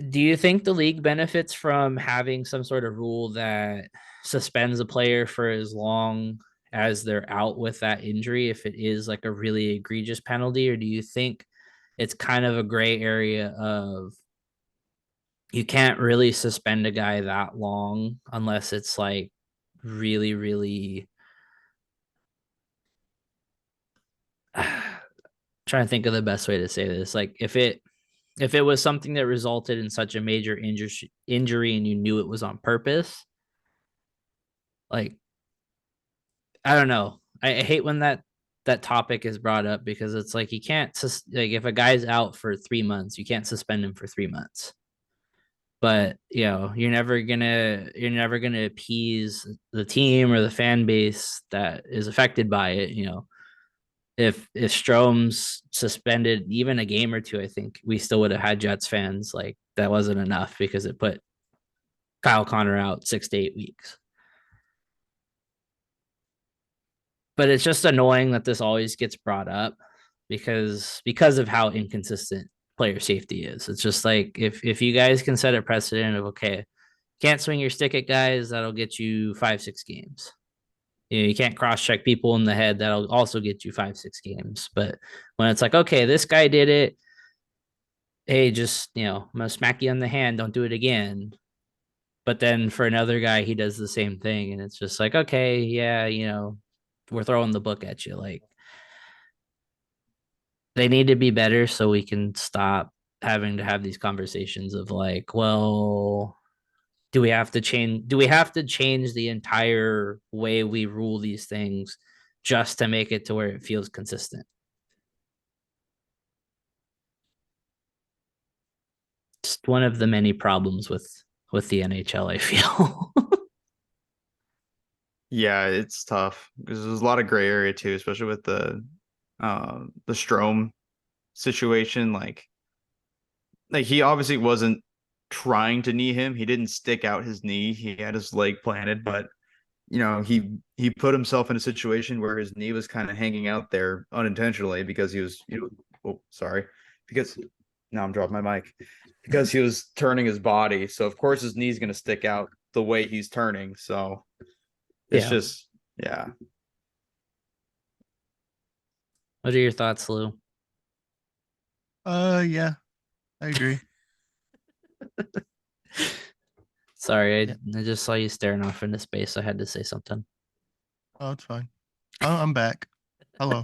Do you think the league benefits from having some sort of rule that suspends a player for as long as they're out with that injury if it is like a really egregious penalty, or do you think it's kind of a gray area of you can't really suspend a guy that long unless it's like really, really trying to think of the best way to say this. Like if it was something that resulted in such a major injury and you knew it was on purpose, like I don't know. I hate when that topic is brought up because it's like you can't like if a guy's out for 3 months, you can't suspend him for 3 months. But you're never gonna appease the team or the fan base that is affected by it. If Strome's suspended even a game or two, I think we still would have had Jets fans like that wasn't enough because it put Kyle Connor out 6 to 8 weeks. But it's just annoying that this always gets brought up because of how inconsistent player safety is. It's just like if you guys can set a precedent of okay, can't swing your stick at guys, that'll get you 5-6 games. You can't cross check people in the head, that'll also get you 5-6 games. But when it's like, okay, this guy did it, hey, just I'm gonna smack you on the hand, don't do it again. But then for another guy, he does the same thing, and it's just like, okay, yeah, we're throwing the book at you. Like they need to be better so we can stop having to have these conversations of like, well, do we have to change the entire way we rule these things just to make it to where it feels consistent? Just one of the many problems with the NHL, I feel. Yeah, it's tough because there's a lot of gray area too, especially with the Strome situation. Like he obviously wasn't trying to knee him. He didn't stick out his knee. He had his leg planted, but he put himself in a situation where his knee was kind of hanging out there unintentionally because he was, oh, sorry. Because now I'm dropping my mic. Because he was turning his body. So of course his knee's gonna stick out the way he's turning. So it's Yeah. just yeah. What are your thoughts, Lou? Yeah, I agree. Sorry, Yeah. I just saw you staring off into space. I had to say something. Oh, it's fine. Oh, I'm back. Hello.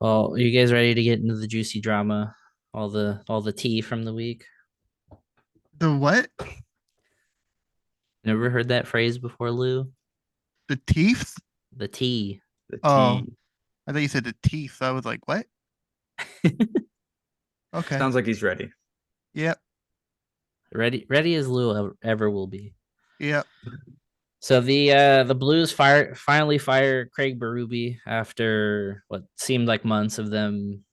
Well, are you guys ready to get into the juicy drama? All the tea from the week. The what? Never heard that phrase before, Lou? The teeth? The tea. The Oh, T I thought you said the teeth. I was like, what? Okay. sounds like he's ready. Yep. Ready as Lou ever will be. Yep. So the Blues finally fire Craig Berube after what seemed like months of them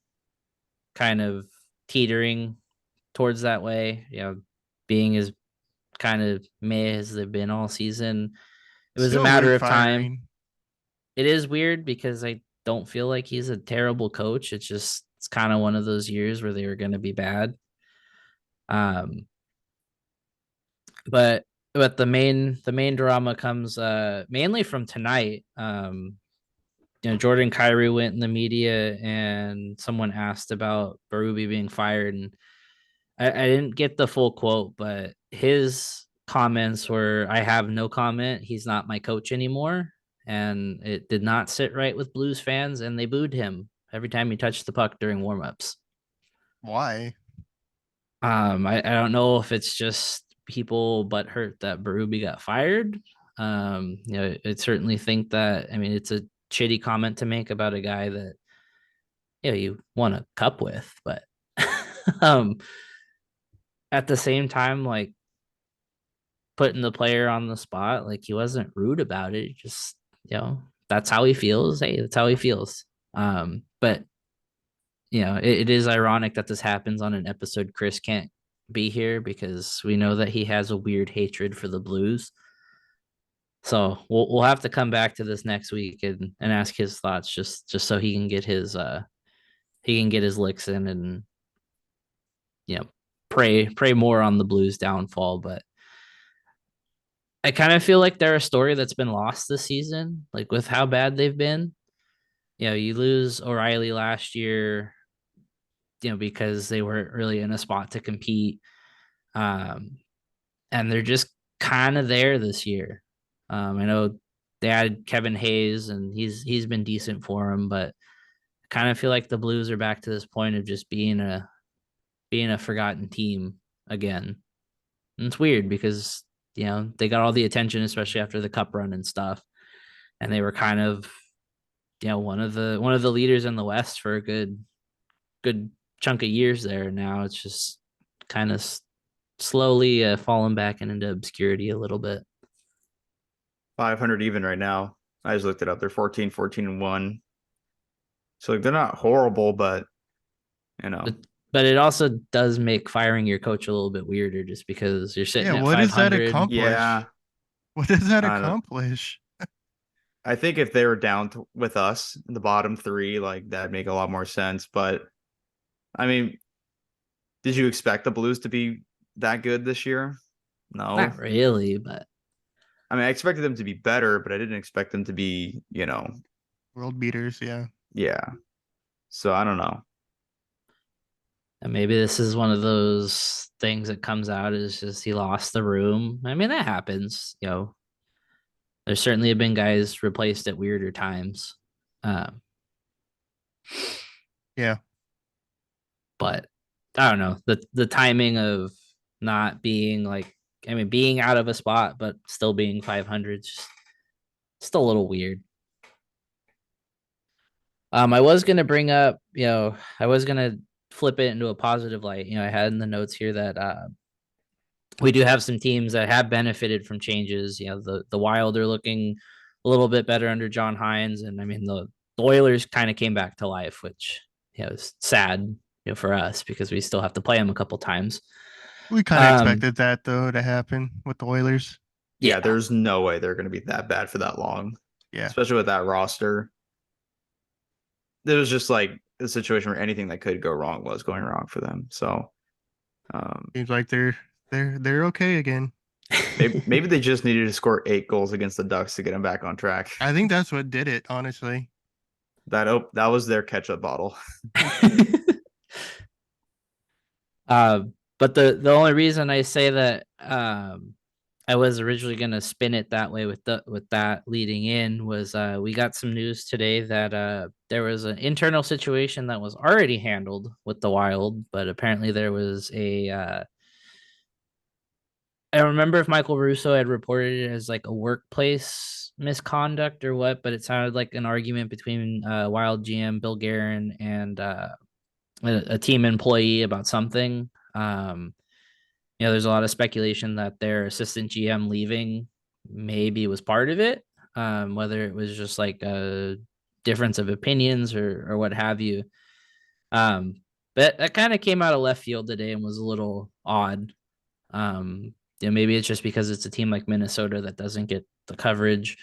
kind of teetering towards that way, being as kind of meh as they've been all season. It was a Still matter weird of time. firing. It is weird because I don't feel like he's a terrible coach. It's kind of one of those years where they were going to be bad. But the main drama comes mainly from tonight. Jordan Kyrou went in the media and someone asked about Berube being fired, and I didn't get the full quote, but his comments were, "I have no comment. He's not my coach anymore." And it did not sit right with Blues fans, and they booed him every time he touched the puck during warmups. Why? I don't know if it's just people but hurt that Berube got fired. I certainly think that, I mean, it's a shitty comment to make about a guy that you won a cup with, but um at the same time, like putting the player on the spot, like he wasn't rude about it. Just, that's how he feels. Hey, that's how he feels. But it is ironic that this happens on an episode Chris can't be here because we know that he has a weird hatred for the Blues. So we'll have to come back to this next week and ask his thoughts just so he can get his licks in and pray more on the Blues downfall. But I kind of feel like they're a story that's been lost this season, like with how bad they've been. You lose O'Reilly last year, because they weren't really in a spot to compete. And they're just kind of there this year. I know they had Kevin Hayes and he's been decent for him, but I kind of feel like the Blues are back to this point of just being a forgotten team again. And it's weird because they got all the attention, especially after the cup run and stuff, and they were kind of one of the leaders in the West for a good chunk of years there. Now it's just kind of slowly falling back into obscurity a little bit. 500 even right now. I just looked it up. They're 14-1. So like, they're not horrible, but But but it also does make firing your coach a little bit weirder just because you're sitting Yeah, at what does that 500. accomplish? Yeah, What does that I don't. accomplish? I think if they were down with us in the bottom three, like that'd make a lot more sense. But I mean, did you expect the Blues to be that good this year? No. Not really, but I mean, I expected them to be better, but I didn't expect them to be, World beaters, yeah. yeah. So I don't know. and maybe this is one of those things that comes out is just he lost the room. I mean, that happens. There's certainly have been guys replaced at weirder times. Um, Yeah. but I don't know the timing of not being like, I mean, being out of a spot but still being 500 just still a little weird. I was gonna bring up, I was gonna flip it into a positive light. I had in the notes here that we do have some teams that have benefited from changes. The Wild are looking a little bit better under John Hines, and I mean the Oilers kind of came back to life, which is sad, for us because we still have to play them a couple times. We kind of Um, expected that though to happen with the Oilers. Yeah, there's no way they're going to be that bad for that long, Yeah. especially with that roster. There was just like a situation where anything that could go wrong was going wrong for them. So Seems like they're okay again. maybe they just needed to score 8 goals against the Ducks to get them back on track. I think that's what did it, honestly. That was their ketchup bottle. But the only reason I say that I was originally gonna spin it that way with that leading in was we got some news today that there was an internal situation that was already handled with the Wild, but apparently there was I don't remember if Michael Russo had reported it as like a workplace misconduct or what, but it sounded like an argument between Wild GM Bill Guerin and a team employee about something. There's a lot of speculation that their assistant GM leaving maybe was part of it, whether it was just like a difference of opinions or what have you. But that kind of came out of left field today and was a little odd. Maybe it's just because it's a team like Minnesota that doesn't get the coverage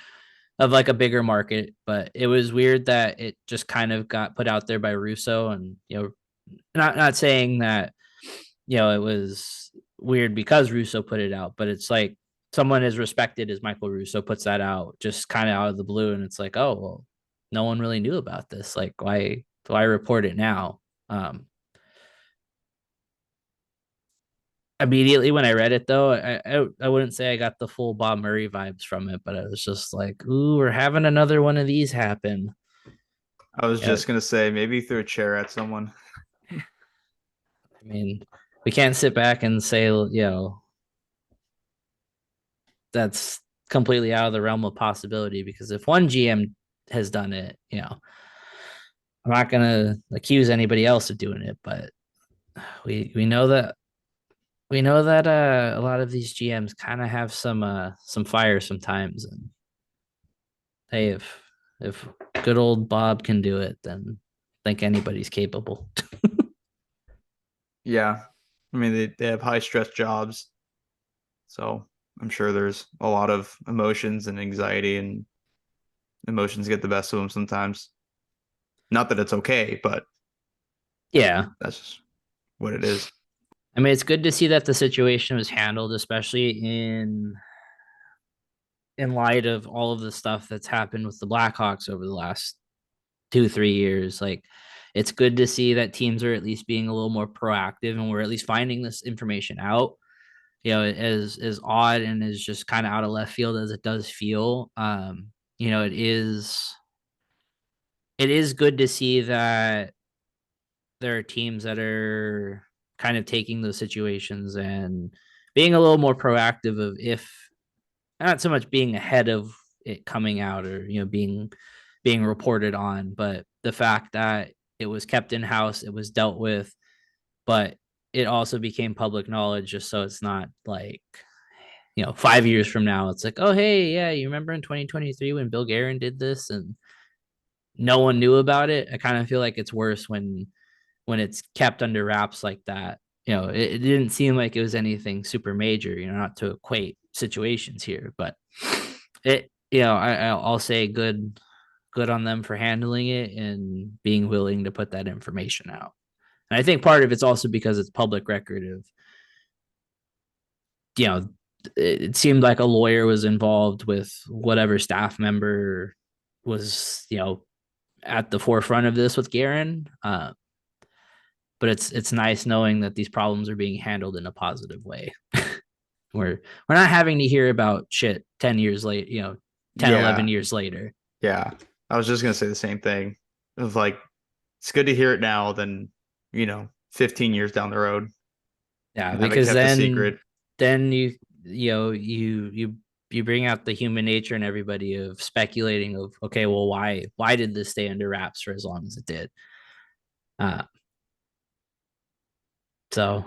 of like a bigger market, but it was weird that it just kind of got put out there by Russo, and not saying that it was weird because Russo put it out, but it's like someone as respected as Michael Russo puts that out just kind of out of the blue, and it's like, oh well, no one really knew about this. Like, why do I report it now? Immediately when I read it though, I wouldn't say I got the full Bob Murray vibes from it, but I was just like, ooh, we're having another one of these happen. I was just gonna say maybe threw a chair at someone. I mean, we can't sit back and say, that's completely out of the realm of possibility, because if one GM has done it, I'm not gonna accuse anybody else of doing it, but we know that a lot of these GMs kind of have some fire sometimes, and hey, if good old Bob can do it, then I think anybody's capable. Yeah. I mean, they have high stress jobs. So I'm sure there's a lot of emotions and anxiety, and emotions get the best of them sometimes. Not that it's okay, but Yeah, that's just what it is. I mean, it's good to see that the situation was handled, especially in light of all of the stuff that's happened with the Blackhawks over the last 2-3 years. Like, it's good to see that teams are at least being a little more proactive, and we're at least finding this information out. As odd and as just kind of out of left field as it does feel, it is good to see that there are teams that are kind of taking those situations and being a little more proactive of, if not so much being ahead of it coming out or being reported on, but the fact that it was kept in house, it was dealt with, but it also became public knowledge, just so it's not like 5 years from now it's like, oh hey, yeah, you remember in 2023 when Bill Guerin did this and no one knew about it. I kind of feel like it's worse when when it's kept under wraps like that, it didn't seem like it was anything super major, not to equate situations here, but I'll say good on them for handling it and being willing to put that information out. And I think part of it's also because it's public record of, it seemed like a lawyer was involved with whatever staff member was, at the forefront of this with Garen. But it's nice knowing that these problems are being handled in a positive way. we're not having to hear about shit 10 years late, 10, Yeah. 11 years later. Yeah. I was just gonna say the same thing. Of like, it's good to hear it now than 15 years down the road. Yeah, and have it because kept a secret. then you bring out the human nature in everybody of speculating of, okay, well, why did this stay under wraps for as long as it did? So,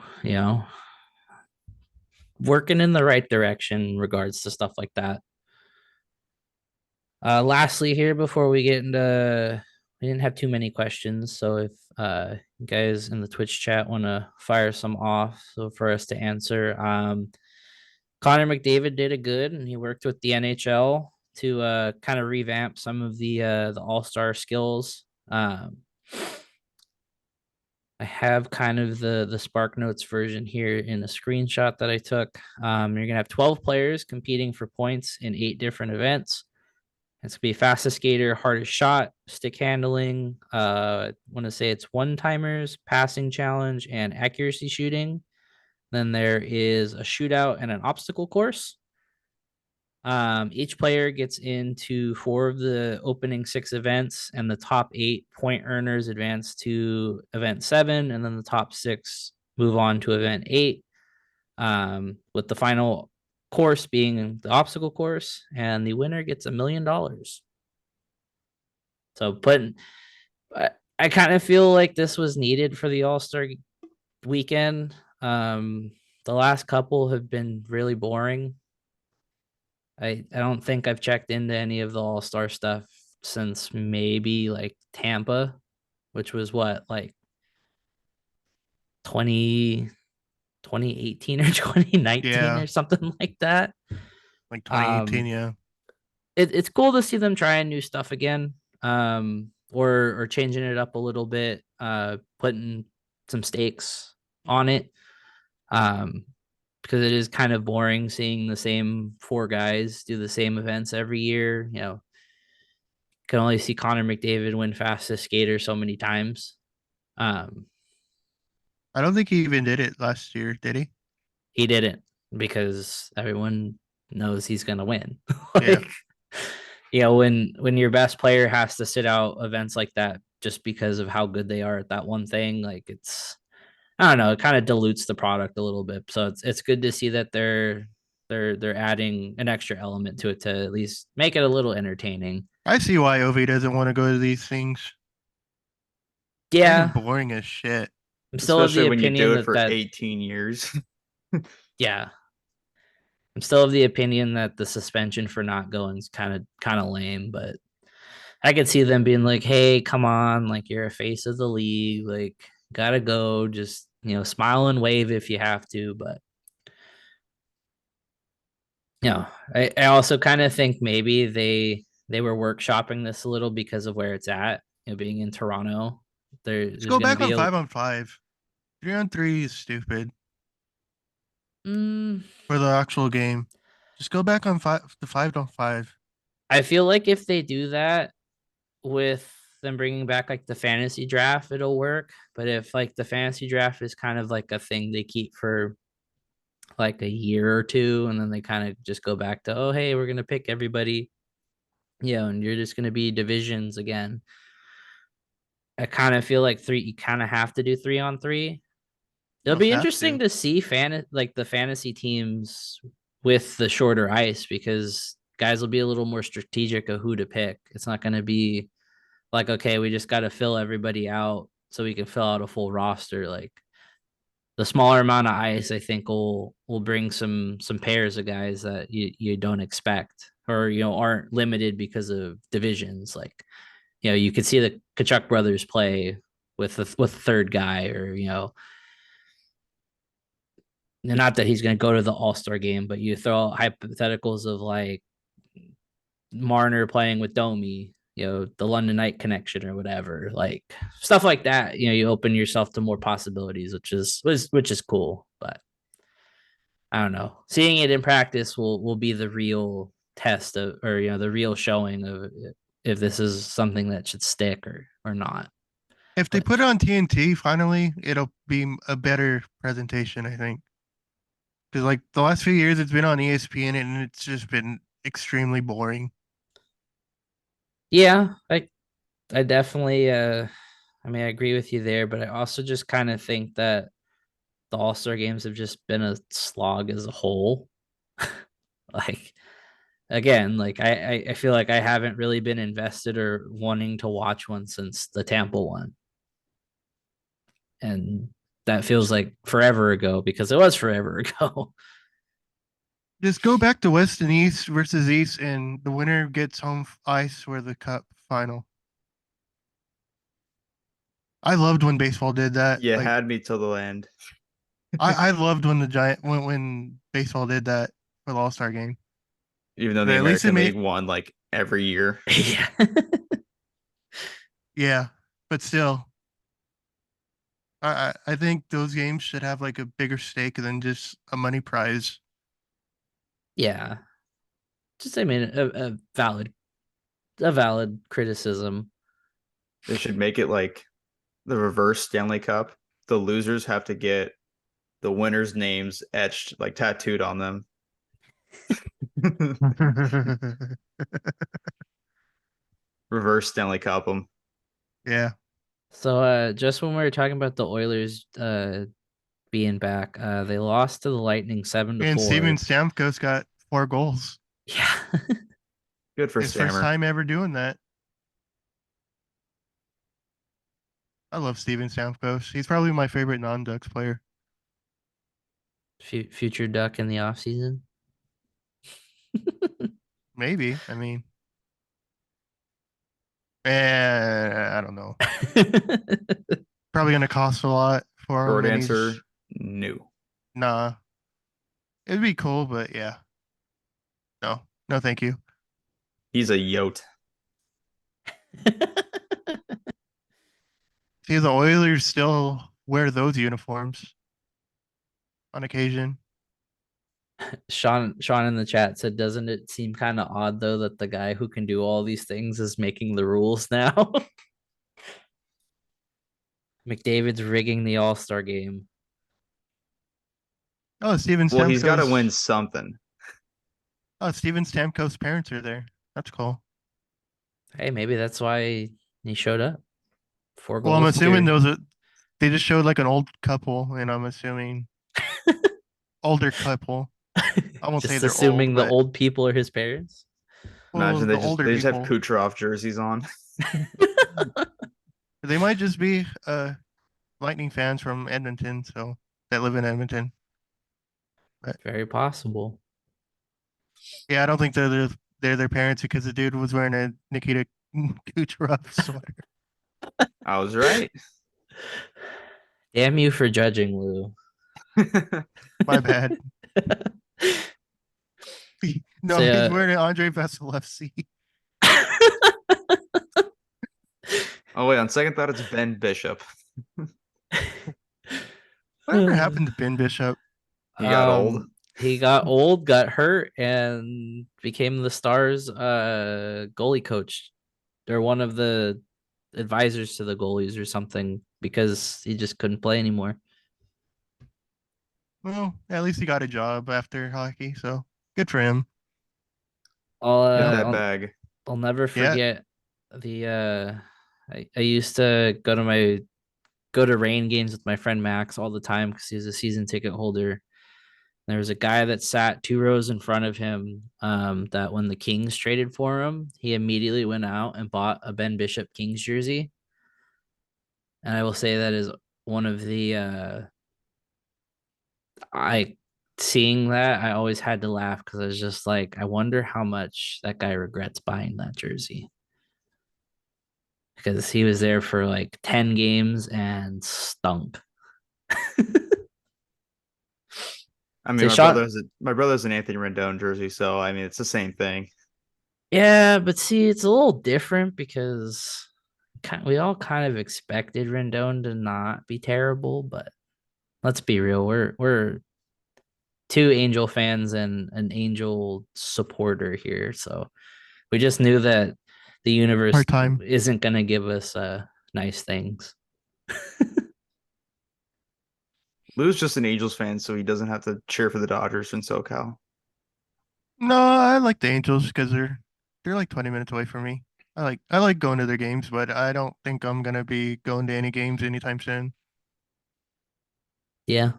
working in the right direction in regards to stuff like that. Lastly here, before we get into, we didn't have too many questions, so if you guys in the Twitch chat want to fire some off so for us to answer, Connor McDavid did a good, and he worked with the NHL to kind of revamp some of the all-star skills. I have kind of the Spark Notes version here in a screenshot that I took. You're gonna have 12 players competing for points in 8 different events. It's gonna be fastest skater, hardest shot, stick handling. I want to say it's one-timers, passing challenge, and accuracy shooting. Then there is a shootout and an obstacle course. Each player gets into 4 of the opening 6 events, and the top 8 point earners advance to event 7, and then the top 6 move on to event 8. With the final course being the obstacle course, and the winner gets $1 million. So, I kind of feel like this was needed for the All-Star weekend. The last couple have been really boring. I don't think I've checked into any of the All-Star stuff since maybe like Tampa, which was what, like 2018 or 2019 Yeah. or something like that. Like 2018, yeah. It's cool to see them trying new stuff again. Or changing it up a little bit, putting some stakes on it. Because it is kind of boring seeing the same 4 guys do the same events every year. Can only see Connor McDavid win fastest skater so many times. I don't think he even did it last year, did he? He didn't, because everyone knows he's gonna win. Yeah. When your best player has to sit out events like that just because of how good they are at that one thing, like I don't know, it kind of dilutes the product a little bit. So it's good to see that they're adding an extra element to it to at least make it a little entertaining. I see why Ovi doesn't want to go to these things. Yeah, Fucking boring as shit. I'm still of the Especially when you opinion do it for that 18 years. yeah, I'm still of the opinion that the suspension for not going is kind of lame, but I could see them being like, "Hey, come on, like you're a face of the league, like gotta go, just smile and wave if you have to." But I also kind of think maybe they were workshopping this a little because of where it's at, being in Toronto. Let's go back on 5-on-5. 3-on-3 is stupid for the actual game. Just go back on 5-on-5. I feel like if they do that with them bringing back like the fantasy draft, it'll work. But if like the fantasy draft is kind of like a thing they keep for like a year or 2, and then they kind of just go back to, oh hey, we're gonna pick everybody, and you're just gonna be divisions again. I kind of feel like you kind of have to do 3-on-3. It'll be interesting to see the fantasy teams with the shorter ice, because guys will be a little more strategic of who to pick. It's not going to be like, okay, we just got to fill everybody out so we can fill out a full roster. Like the smaller amount of ice, I think will bring some pairs of guys that you don't expect, or aren't limited because of divisions. Like you could see the Kachuk brothers play with third guy, or not that he's going to go to the All-Star game, but you throw hypotheticals of like Marner playing with Domi, the London Night connection or whatever, like stuff like that. You open yourself to more possibilities, which is cool. But I don't know. Seeing it in practice will be the real test of, or the real showing of if this is something that should stick or not. If they But put it on TNT, finally, it'll be a better presentation, I think. Because like the last few years, it's been on ESPN and it's just been extremely boring. yeah, I definitely I mean I agree with you there, but I also just kind of think that the All-Star games have just been a slog as a whole. Like again, like I feel like I haven't really been invested or wanting to watch one since the Tampa one. And that feels like forever ago because it was forever ago. Just go back to West and East versus East, and the winner gets home ice for the Cup final. I loved when baseball did that. You Like had me till the end. I loved when the Giant when baseball did that for the All Star game. Even though But the at least it American made League won like every year. Yeah. yeah, but still, I think those games should have like a bigger stake than just a money prize. Yeah. Just I mean a valid criticism. They should make it like the reverse Stanley Cup. The losers have to get the winners' names etched, like tattooed on them. Reverse Stanley Cup them. Yeah, So just when we were talking about the Oilers being back, they lost to the Lightning 7 to and Steven 4. Stamkos got 4 goals. Yeah. Good for His first Stammer. time ever doing that. I love Steven Stamkos. He's probably my favorite non-Ducks player. Future Duck in the off season. Maybe. I mean, I don't know. Probably gonna cost a lot for him, Short and answer, he's no. nah. It'd be cool, but yeah, no, no, thank you. He's a yote. See, the Oilers still wear those uniforms on occasion. Sean in the chat said, "Doesn't it seem kind of odd though that the guy who can do all these things is making the rules now?" McDavid's rigging the All-Star game. Oh, Steven Well, he's got to win Stamkos. something. Oh, Steven Stamkos' parents are there. That's cool. Hey, maybe that's why he showed up. 4 Well, I'm goals. assuming Dude. those are they just showed like an old couple, and I'm assuming older couple. I won't say Just they're old, assuming the but old people are his parents. well, Imagine the older they just have people. Kucherov jerseys on. They might just be Lightning fans from Edmonton, so that live in Edmonton. But Very possible. yeah, I don't think they're their parents because the dude was wearing a Nikita Kucherov sweater. I was right. Damn you for judging, Lou. My bad. No, So he's yeah. wearing an Andre Vasilevsky. Oh wait, on second thought, it's Ben Bishop. Whatever happened to Ben Bishop? He got old. He got old, got hurt, and became the Stars goalie coach. They're one of the advisors to the goalies or something because he just couldn't play anymore. Well, at least he got a job after hockey, so good for him. I'll Get Yeah. uh, that I'll, bag. I'll never Yeah. forget the I used to go to Rain games with my friend Max all the time because he was a season ticket holder. There was a guy that sat 2 rows in front of him that when the Kings traded for him, he immediately went out and bought a Ben Bishop Kings jersey. And I will say that is one of the I seeing that I always had to laugh because I was just like, I wonder how much that guy regrets buying that jersey. because he was there for like 10 games and stunk. I mean, So Sean, my brother's an Anthony Rendon jersey, so I mean, it's the same thing. yeah, but see, it's a little different because we all kind of expected Rendon to not be terrible, but let's be real, we're two Angel fans and an Angel supporter here, so we just knew that the universe Hard time. isn't gonna give us nice things. Lou's just an Angels fan, so he doesn't have to cheer for the Dodgers in SoCal. No, I like the Angels because they're like 20 minutes away from me. I like going to their games, but I don't think I'm gonna be going to any games anytime soon. Yeah.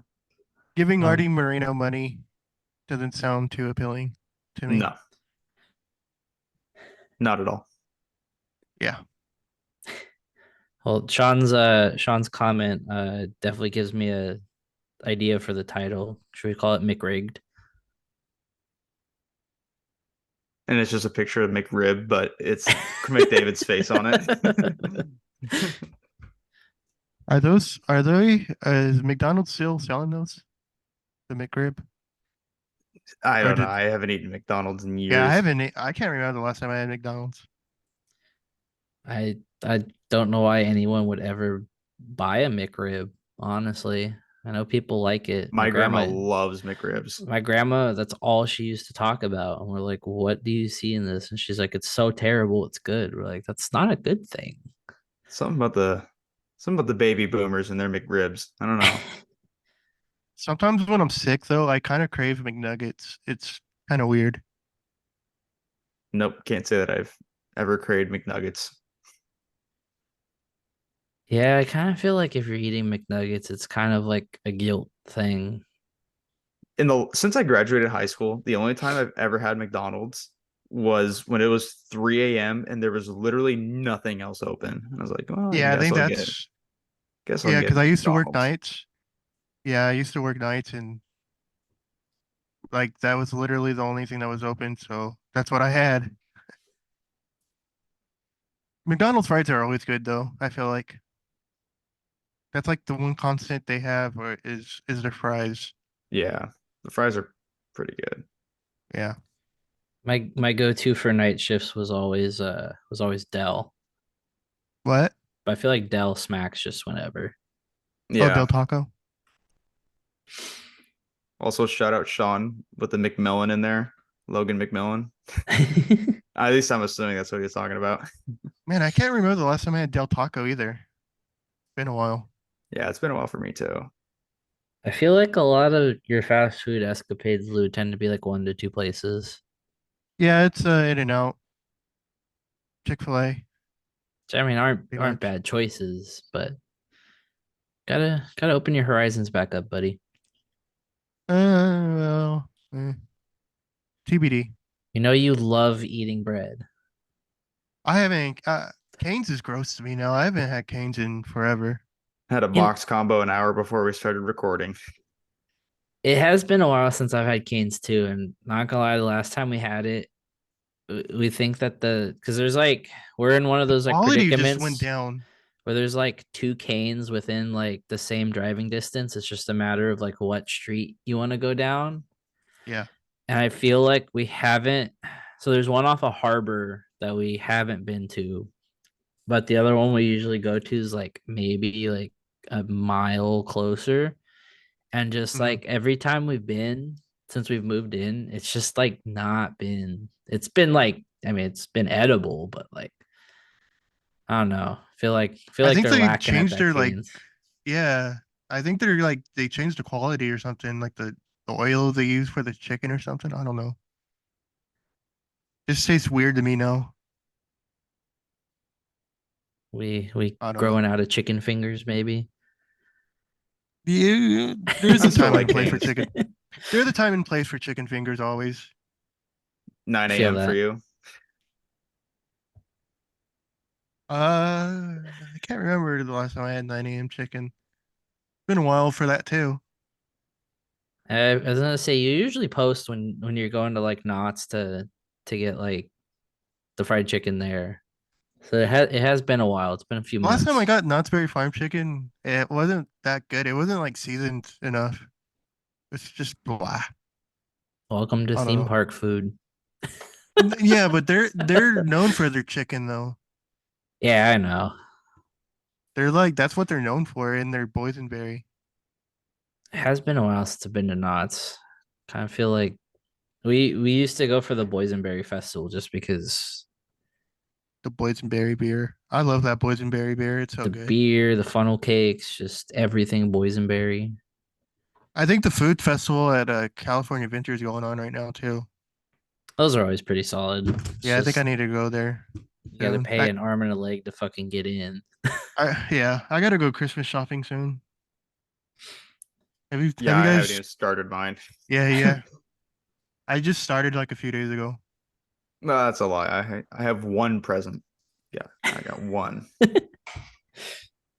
Giving Um, Artie Moreno money doesn't sound too appealing to me. No, not at all. Yeah. well, Sean's comment definitely gives me a idea for the title. Should we call it McRigged? And it's just a picture of McRib, but it's McDavid's face on it. Is McDonald's still selling those? The McRib? I Or don't know. did I haven't eaten McDonald's in Yeah, years. I can't remember the last time I had McDonald's. I don't know why anyone would ever buy a McRib, honestly. I know people like it. My grandma loves McRibs. My grandma, that's all she used to talk about. And we're like, what do you see in this? And she's like, it's so terrible, it's good. We're like, that's not a good thing. Something about the baby boomers and their McRibs. I don't know. Sometimes when I'm sick though, I kind of crave McNuggets. It's kind of weird. Nope, can't say that I've ever craved McNuggets. Yeah, I kind of feel like if you're eating McNuggets, it's kind of like a guilt thing. Since I graduated high school, the only time I've ever had McDonald's was when it was 3 a.m. and there was literally nothing else open. And I was like, well, I Yeah, I guess think I'll get that's guess I'll yeah, get because I used to work McDonald's. nights. Yeah, I used to work nights and like that was literally the only thing that was open, so that's what I had. McDonald's fries are always good though, I feel like. That's like the one constant they have or is their fries. Yeah, the fries are pretty good. Yeah. My go-to for night shifts was always Dell. What? But I feel like Dell smacks just whenever. Oh, Del Yeah. Taco. Also, shout out Sean with the McMillan in there, Logan McMillan. At least I'm assuming that's what he's talking about. Man, I can't remember the last time I had Del Taco either. Been a while. Yeah, it's been a while for me too. I feel like a lot of your fast food escapades, Lou, tend to be like 1 to 2 places. Yeah, it's In-N-Out, Chick-fil-A, Which I mean pretty aren't much. bad choices, but gotta open your horizons back up, buddy. Well, TBD. You know you love eating bread. I haven't. Canes is gross to me now. I haven't had Canes in forever. Had a In box combo an hour before we started recording. it has been a while since I've had canes too, and not gonna lie, the last time we had it, we think that because there's like we're in one of those like Quality just went predicaments down. where there's like two canes within like the same driving distance. It's just a matter of like what street you want to go down. Yeah. And I feel like we haven't. So there's one off a harbor that we haven't been to, but the other one we usually go to is like maybe like a mile closer. And just Mhm. like every time we've been since we've moved in, it's just like not been. It's been like I mean, it's been edible, but like I don't know. Feel I like think they're they lacking at changed that their like. Canes. Yeah. I think they're like they changed the quality or something, like the oil they use for the chicken or something. I don't know. Just tastes weird to me now. We I don't know. growing out of chicken fingers, maybe. Yeah, there's I a still time and like a place for Canes. chicken. There's a time and place for chicken fingers always. 9 Feel a.m. for that. you. I can't remember the last time I had 9 a.m. chicken. Been a while for that too. I was gonna say you usually post when you're going to like Knott's to get like the fried chicken there. So it has been a while. It's been a few Last months. time I got Knott's Berry Farm chicken, it wasn't that good. It wasn't like seasoned enough. It's just blah. Welcome to I don't theme know. park food. Yeah, but they're known for their chicken though. Yeah, I know. They're like that's what they're known for in their boysenberry. It has been a while since I've been to Knott's. Kind of feel like we used to go for the Boysenberry Festival just because The boysenberry beer. I love that boysenberry beer. It's so the good. beer, the funnel cakes, just everything Boysenberry. I think the food festival at California Adventure is going on right now too. Those are always pretty solid. It's Yeah, I think I just need to go there you got to soon. pay an arm and a leg to fucking get in. Yeah, I gotta go Christmas shopping soon. Have Yeah, you I haven't even guys? started mine. Yeah. I just started like a few days ago. No, that's a lie. I have one present. Yeah, I got one.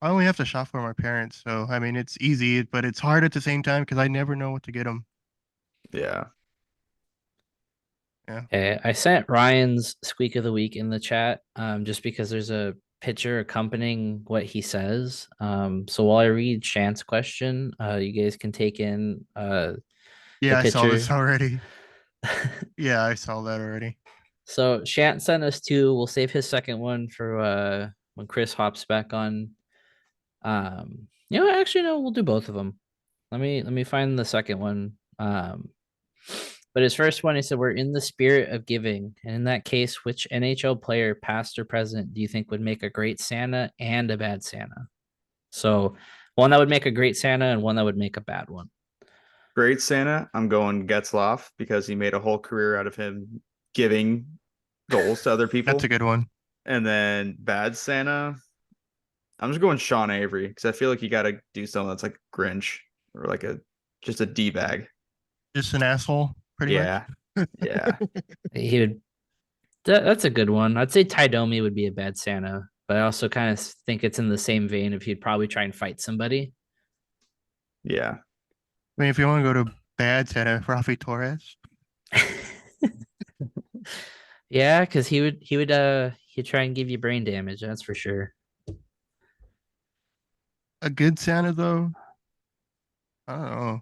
I only have to shop for my parents, so I mean it's easy, but it's hard at the same time because I never know what to get them. Yeah. Yeah, Okay, I sent Ryan's squeak of the week in the chat, just because there's a picture accompanying what he says. So while I read Shant's question, you guys can take in the yeah, I saw this picture. already. Yeah, I saw that already. So Shant sent us two. We'll save his second one for when Chris hops back on. Actually no, we'll do both of them. Let me find the second one. But his first one, he said, "We're in the spirit of giving, and in that case, which NHL player, past or present, do you think would make a great Santa and a bad Santa?" So one that would make a great Santa and one that would make a bad one. Great Santa, I'm going Getzloff because he made a whole career out of him giving goals to other people. That's a good one. And then bad Santa, I'm just going Sean Avery because I feel like you got to do something that's like Grinch or like just a D bag. Just an asshole, pretty Yeah, much. yeah, He would. That's a good one. I'd say Domi would be a bad Santa, but I also kind of think it's in the same vein of he'd probably try and fight somebody. yeah. I mean, if you want to go to bad Santa, Rafi Torres. Yeah, because he'd try and give you brain damage, that's for sure. A good Santa though, I don't know.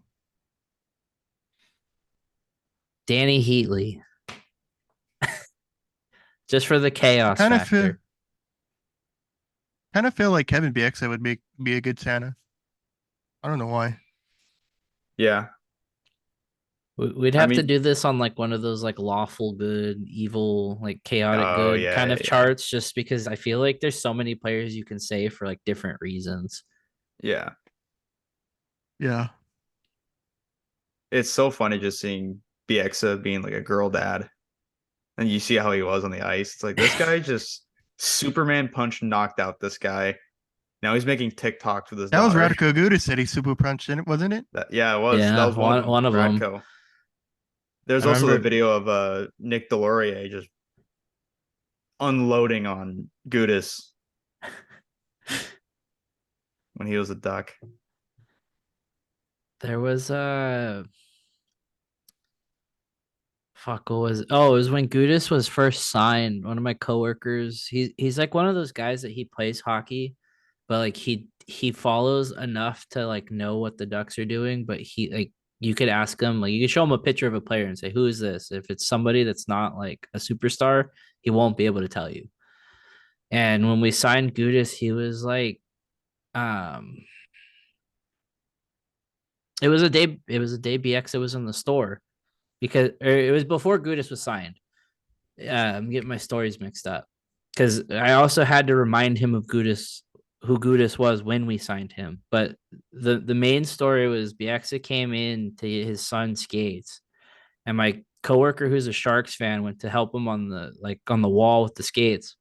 Danny Heatley. Just for the chaos Kind of feel, factor. kind of feel like Kevin Bieksa would be a good Santa. I don't know why. Yeah. We'd I have to mean, do this on like one of those like lawful good, evil, like chaotic oh good yeah, kind of yeah, charts, just because I feel like there's so many players you can say for like different reasons. yeah. Yeah. It's so funny just seeing Bieksa being like a girl dad, and you see how he was on the ice. It's like this guy just Superman punch knocked out this guy. Now he's making TikToks with his That was daughter. Radko Gudas said he super punched in it, wasn't it? Yeah, it was. That Yeah, was one of them. one of them. Radko. There's I also the remember. video of Nick Delorier just unloading on Gudis when he was a Duck. There was fuck, what was it? Oh, it was when Gudis was first signed. One of my coworkers, he's like one of those guys that he plays hockey, but like he follows enough to like know what the Ducks are doing. But he like you could ask him, like you could show him a picture of a player and say, "Who is this?" If it's somebody that's not like a superstar, he won't be able to tell you. And when we signed Gudis, he was like, um, it was a day BX. It was in the store because it was before Gudis was signed. I'm getting my stories mixed up because I also had to remind him of Gudis, who Gudis was when we signed him. But the main story was Bieksa came in to his son's skates, and my coworker, who's a Sharks fan, went to help him on the wall with the skates,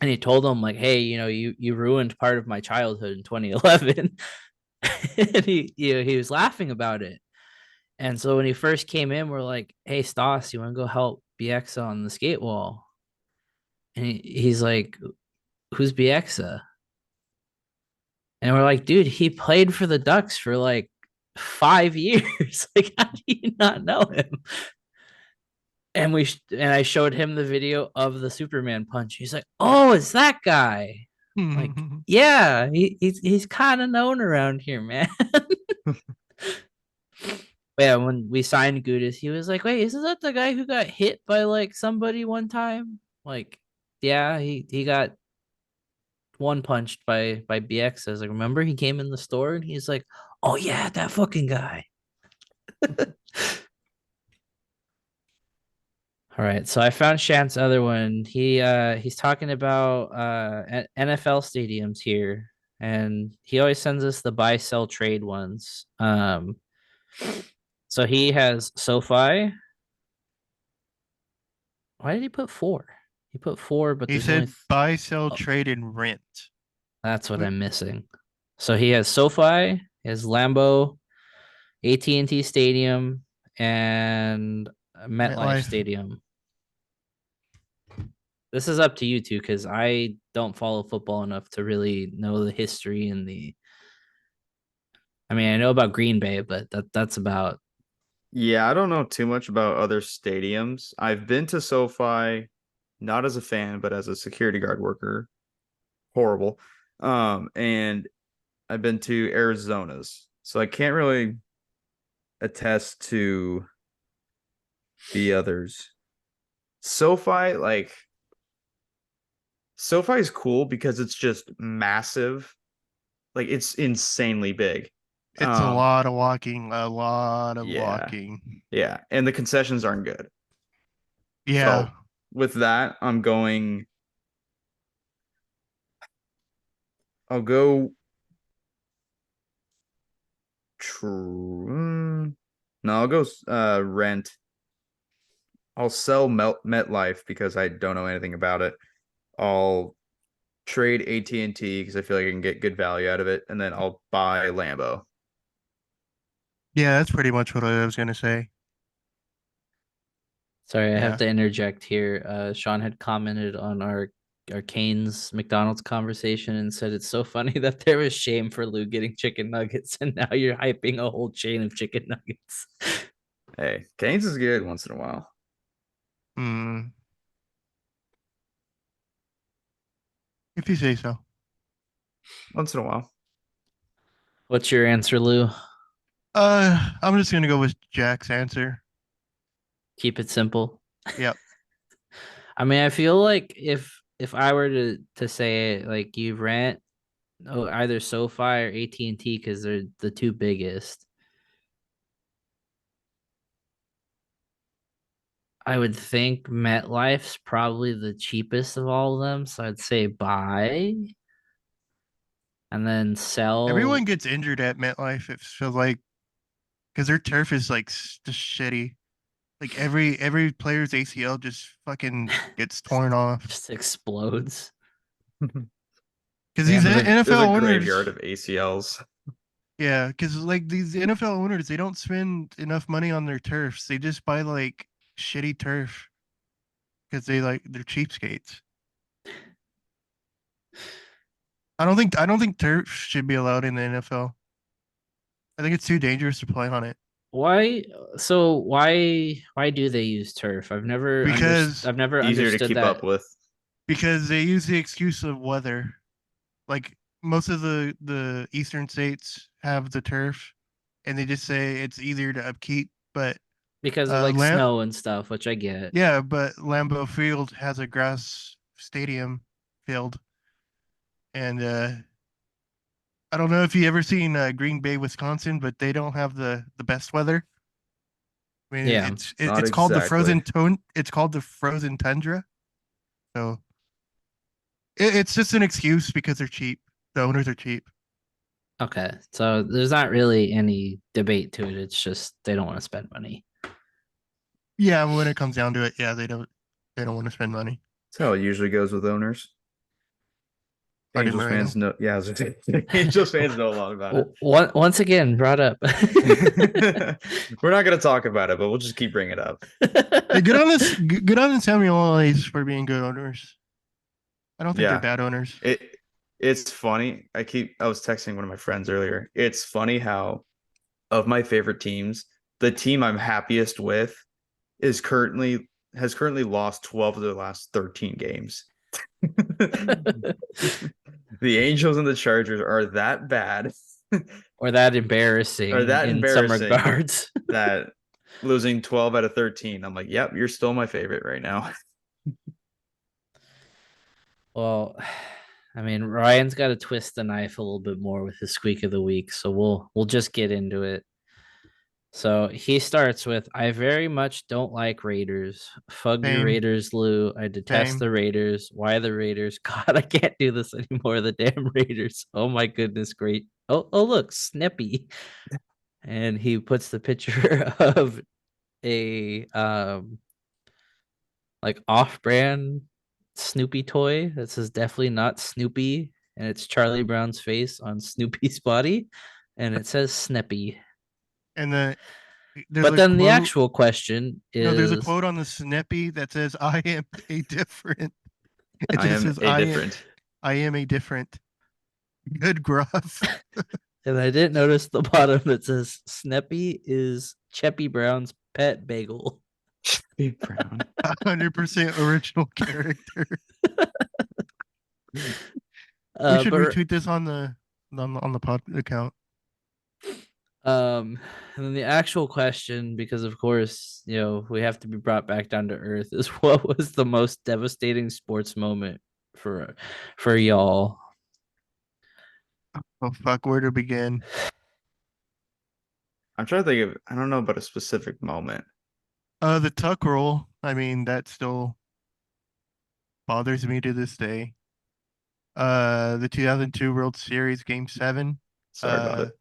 and he told him like, "Hey, you ruined part of my childhood in 2011," and he was laughing about it. And so when he first came in, we're like, "Hey, Stas, you want to go help BX on the skate wall?" And he's like, "Who's BXA?" And we're like, "Dude, he played for the Ducks for like 5 years. Like, how do you not know him?" And I showed him the video of the Superman punch. He's like, "Oh, it's that guy." Like, yeah, he's kind of known around here, man. Yeah, when we signed Gudis, he was like, "Wait, isn't that the guy who got hit by like somebody one time?" Like, yeah, he got one punched by BX. I was like, "Remember he came in the store and he's like, oh yeah, that fucking guy." All right, so I found Shant's other one. He's talking about NFL stadiums here, and he always sends us the buy sell trade ones. So he has SoFi. Why did he put four? He put four, but He there's only said buy, sell, oh, trade, and rent. that's what Wh- I'm missing. So he has SoFi, he has Lambeau, AT&T Stadium, and MetLife MetLife. Stadium. This is up to you two because I don't follow football enough to really know the history and the. I mean, I know about Green Bay, but that's about. Yeah, I don't know too much about other stadiums. I've been to SoFi, not as a fan, but as a security guard worker. Horrible. And I've been to Arizona's, so I can't really attest to the others. SoFi, like SoFi is cool because it's just massive. Like it's insanely big. It's a Um, lot of walking, a lot of yeah, walking. yeah, and the concessions aren't good. Yeah. So with that, I'll go true. No, I'll go rent. I'll sell MetLife because I don't know anything about it. I'll trade AT&T because I feel like I can get good value out of it, and then I'll buy Lambo. Yeah, that's pretty much what I was gonna say. Sorry, I have Yeah. to interject here. Sean had commented on our Canes McDonald's conversation and said it's so funny that there was shame for Lou getting chicken nuggets, and now you're hyping a whole chain of chicken nuggets. Hey, Canes is good once in a while. Hmm. If you say so. Once in a while. What's your answer, Lou? I'm just gonna go with Jack's answer. Keep it simple. Yep. I mean, I feel like if I were to say it, like you rent either SoFi or AT&T because they're the two biggest. I would think MetLife's probably the cheapest of all of them, so I'd say buy and then Everyone sell. gets injured at MetLife. It feels like because their turf is like just shitty. Like every player's ACL just fucking gets torn off. Just explodes. Because Yeah, these but There's NFL a owners, graveyard of ACLs. yeah, because like these NFL owners, they don't spend enough money on their turfs. They just buy like shitty turf because they're cheapskates. I don't think turf should be allowed in the NFL. I think it's too dangerous to play on it why? So why do they use turf? because I've never Easier to understood keep that. up with. they use the excuse of weather. Like most of the eastern states have the turf, and they just say it's easier to upkeep. But Because of like Lam snow and stuff, which I get. yeah, but Lambeau Field has a grass stadium field, and I don't know if you ever seen Green Bay, Wisconsin, but they don't have the best weather. I mean, Yeah. Not it's called the exactly. frozen tone. It's called the frozen tundra. So it's just an excuse because they're cheap. The owners are cheap. Okay. So there's not really any debate to it. It's just they don't want to spend money. Yeah, when it comes down to it, yeah, they don't want to spend money. That's how it usually goes with owners. Artie Angels Moreno. fans know. Yeah, I was gonna say, Angels fans know a lot about it. Once again, brought up. We're not gonna talk about it, but we'll just keep bringing it up. Hey, good on the Seminoles for being good owners. I don't think they're Yeah, bad owners. it's funny. I was texting one of my friends earlier. It's funny how of my favorite teams, the team I'm happiest with is currently has currently lost 12 of their last 13 games. The Angels and the Chargers are that bad Or that embarrassing or that in some embarrassing regards. that losing 12 out of 13. I'm like, yep, you're still my favorite right now. Well, I mean, Ryan's got to twist the knife a little bit more with his squeak of the week, so we'll just get into it. So he starts with, I very much don't like Raiders. Fug your Same. Raiders, Lou. I detest Same. the Raiders. Why the Raiders? God, I can't do this anymore. The damn Raiders. Oh my goodness, great. Oh look, Snippy. And he puts the picture of a like off-brand Snoopy toy that says definitely not Snoopy, and it's Charlie Brown's face on Snoopy's body, and it says Snippy. And there's But a then the quote. actual question No, there's a is, quote on the Snippy that says, "I am a different." It I just am says, a different. I am a different." Good gruff. and I didn't notice the bottom that says Snippy is Cheppy Brown's pet bagel. Big Brown. 100% original character. We should But retweet this on the pod account. and then the actual question, because of course, we have to be brought back down to earth, is what was the most devastating sports moment for y'all? Oh fuck, where to begin? I'm trying to think of, I don't know about a specific moment. The tuck roll. I mean, that still bothers me to this day. The 2002 World Series Game 7. Sorry about it.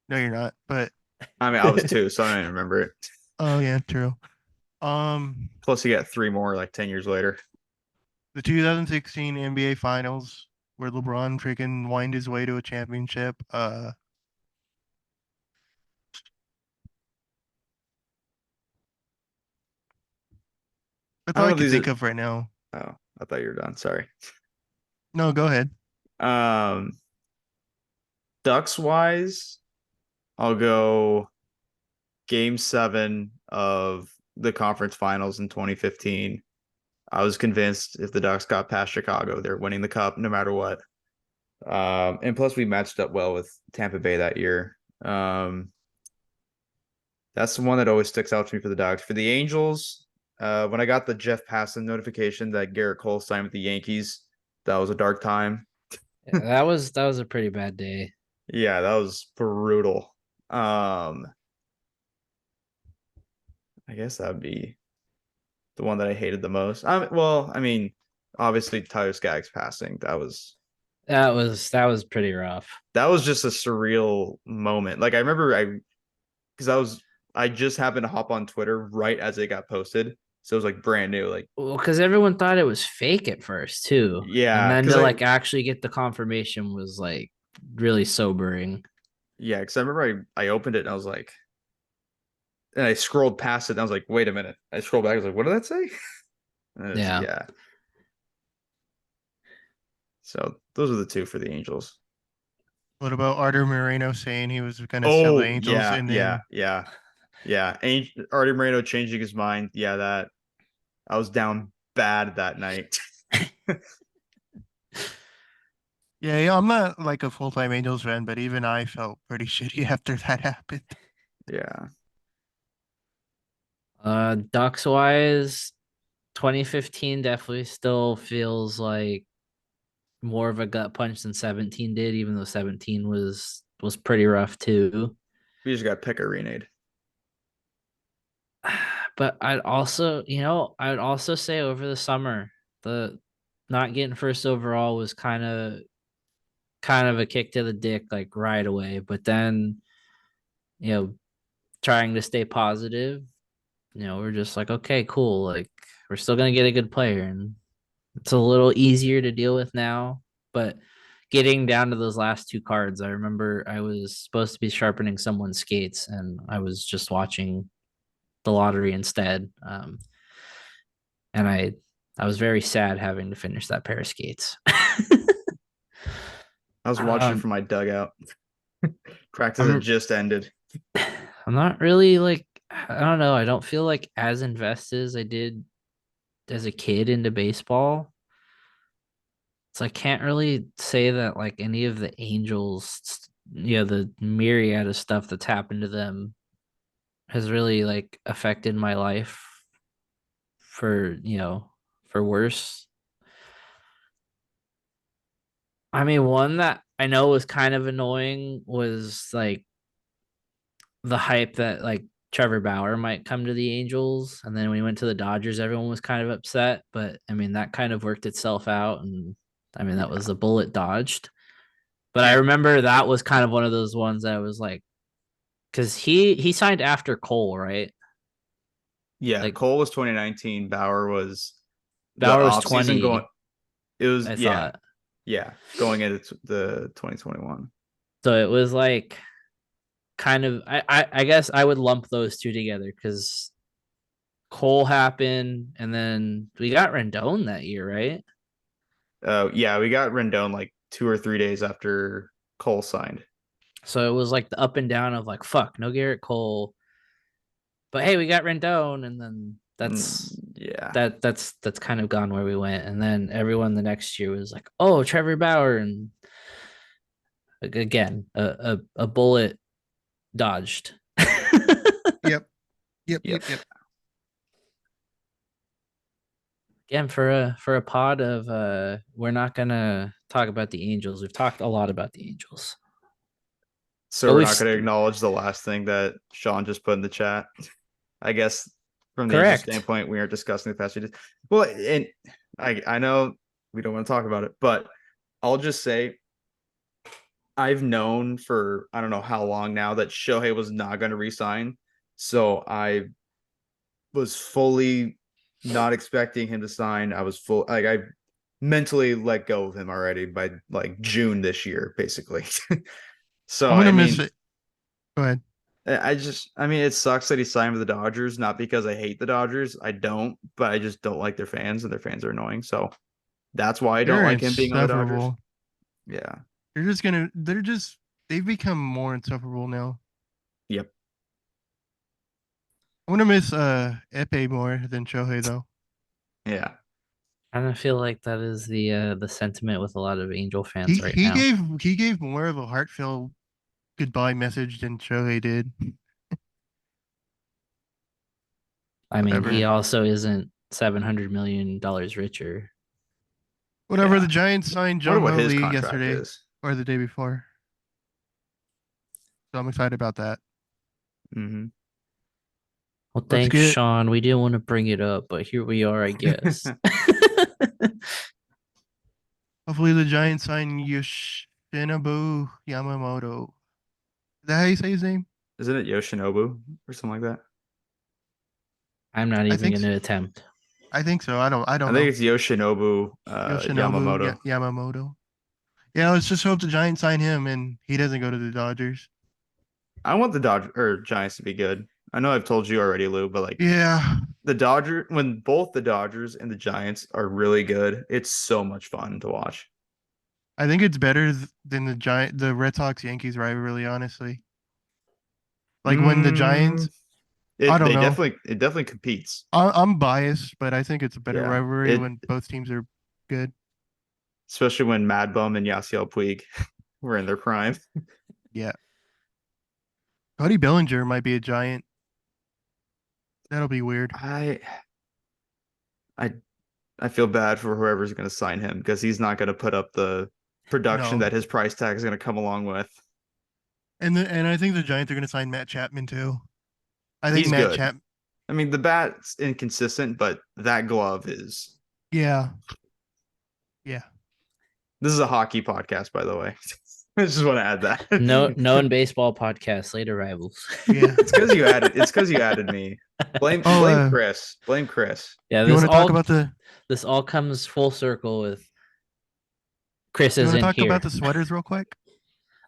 No, you're not. But I mean, I was 2, so I don't even remember it. oh yeah, true. Um, Plus, you got 3 more like 10 years later. the 2016 NBA Finals where LeBron freaking whined his way to a championship. That's I all don't I know if can these think are. of right now. Oh, I thought you were done. Sorry. No, go ahead. Ducks wise, I'll go game 7 of the conference finals in 2015. I was convinced if the Ducks got past Chicago, they're winning the cup no matter what. And plus we matched up well with Tampa Bay that year. That's the one that always sticks out to me for the Ducks. For the Angels, when I got the Jeff Passan notification that Garrett Cole signed with the Yankees, that was a dark time. That was a pretty bad day. Yeah, that was brutal. I guess that would be the one that I hated the most. Well, I mean, obviously Tyler Skaggs passing. That was pretty rough. just a surreal moment. Like I remember I just happened to hop on Twitter right as it got posted. So it was like brand new. Like Well, because everyone thought it was fake at first too. And yeah, then because to like actually get the confirmation was like really sobering. because I remember I opened it and I was like, and I scrolled past it and I was like, wait a minute. I scrolled back, I was like, what did that say? Yeah. Yeah. So those are the 2 for the Angels. What about Artur Moreno saying he was gonna sell Oh the Angels yeah, and yeah, then yeah. Artie Moreno changing his mind. Yeah, that I was down bad that night. yeah, I'm not like a full-time Angels fan, but even I felt pretty shitty after that happened. Yeah. Ducks wise, 2015 definitely still feels like more of a gut punch than 17 did, even though 17 was pretty rough too. We just got Pekka renade. But I'd also say over the summer, the not getting first overall was kind of a kick to the dick like right away. But then, trying to stay positive, we're just like, okay, cool. Like we're still gonna get a good player, and it's a little easier to deal with now. But getting down to those last 2 cards, I remember I was supposed to be sharpening someone's skates, and I was just watching the lottery instead. And I was very sad having to finish that pair of skates. I was watching it from my dugout. Practice had just ended. I'm not really like I don't know. I don't feel like as invested as I did as a kid into baseball. So I can't really say that like any of the Angels, the myriad of stuff that's happened to them has really like affected my life for, for worse. I mean, one that I know was kind of annoying was like the hype that like Trevor Bauer might come to the Angels. And then when he went to the Dodgers, everyone was kind of upset. But I mean, that kind of worked itself out. And I mean, that Yeah. was a bullet dodged. But I remember that was kind of one of those ones that was like, because he signed after Cole, right? Yeah, Like Cole was 2019. Bauer was the Bauer was offseason going. 20, It was I yeah, thought. yeah, going into the 2021. So it was like kind of I guess I would lump those two together because Cole happened and then we got Rendon that year, right? Yeah, we got Rendon like 2 or 3 days after Cole signed. So it was like the up and down of like fuck, no Garrett Cole. But hey, we got Rendon, and then Yeah, that's kind of gone where we went. And then everyone the next year was like, oh, Trevor Bauer, and again, a bullet dodged. Yep. Yep. yep. Yep. Yep. Again, for a pod of we're not gonna talk about the Angels. We've talked a lot about the Angels. So But we're we've not going to acknowledge the last thing that Sean just put in the chat. I guess from the Angels correct. standpoint, we aren't discussing the past few days. Well, and I know we don't want to talk about it, but I'll just say I've known for I don't know how long now that Shohei was not going to resign. So I was fully not expecting him to sign. I was full like I mentally let go of him already by like June this year, basically. So I'm gonna I miss mean, it. Go ahead. I mean, it sucks that he signed with the Dodgers, not because I hate the Dodgers. I don't, but I just don't like their fans, and their fans are annoying. So that's why I don't They're like him being on the Dodgers. insufferable. Yeah. They've become more insufferable now. Yep. I'm gonna miss Epe more than Shohei though. Yeah. I don't feel like that is the sentiment with a lot of Angel He fans right he now. gave he gave more of a heartfelt goodbye message than Shohei did. I mean, he Whatever. also isn't $700 million richer. Whatever. Yeah. The Giants signed Wonder John what his Lee contract yesterday is. or the day before. So I'm excited about that. Mm-hmm. Well, Let's thanks, get Sean. We didn't want to bring it up, but here we are, I guess. hopefully the Giants sign Yoshinobu Yamamoto. Is that how you say his name? Isn't it Yoshinobu or something like that? I'm not I even think going to attempt. I think so. I I don't think know. it's Yoshinobu Yamamoto. Yamamoto. Yeah, let's just hope the Giants sign him and he doesn't go to the Dodgers. I want the Dodgers or Giants to be good. I know I've told you already, Lou, but like Yeah, when both the Dodgers and the Giants are really good, it's so much fun to watch. I think it's better than the Red Sox Yankees rivalry. Honestly, like when the Mm, Giants, I don't know. it definitely competes. I'm biased, but I think it's a better Yeah. rivalry It when both teams are good. especially when Mad Bum and Yasiel Puig were in their prime. Yeah, Cody Bellinger might be a Giant. That'll be weird. I I I feel bad for whoever's going to sign him because he's not going to put up the production No, that his price tag is going to come along with. and I think the Giants are going to sign Matt Chapman too. I think He's Matt good. Chap. I mean, the bat's inconsistent, but that glove is. Yeah, yeah. This is a hockey podcast, by the way. I just want to add that. No, known baseball podcast, later rivals. Yeah. It's because you added. It's because you added me. Oh, Blame Chris. Blame Chris. Yeah, you want to talk about this all comes full circle with Chris you want to isn't talk about here. the sweaters real quick?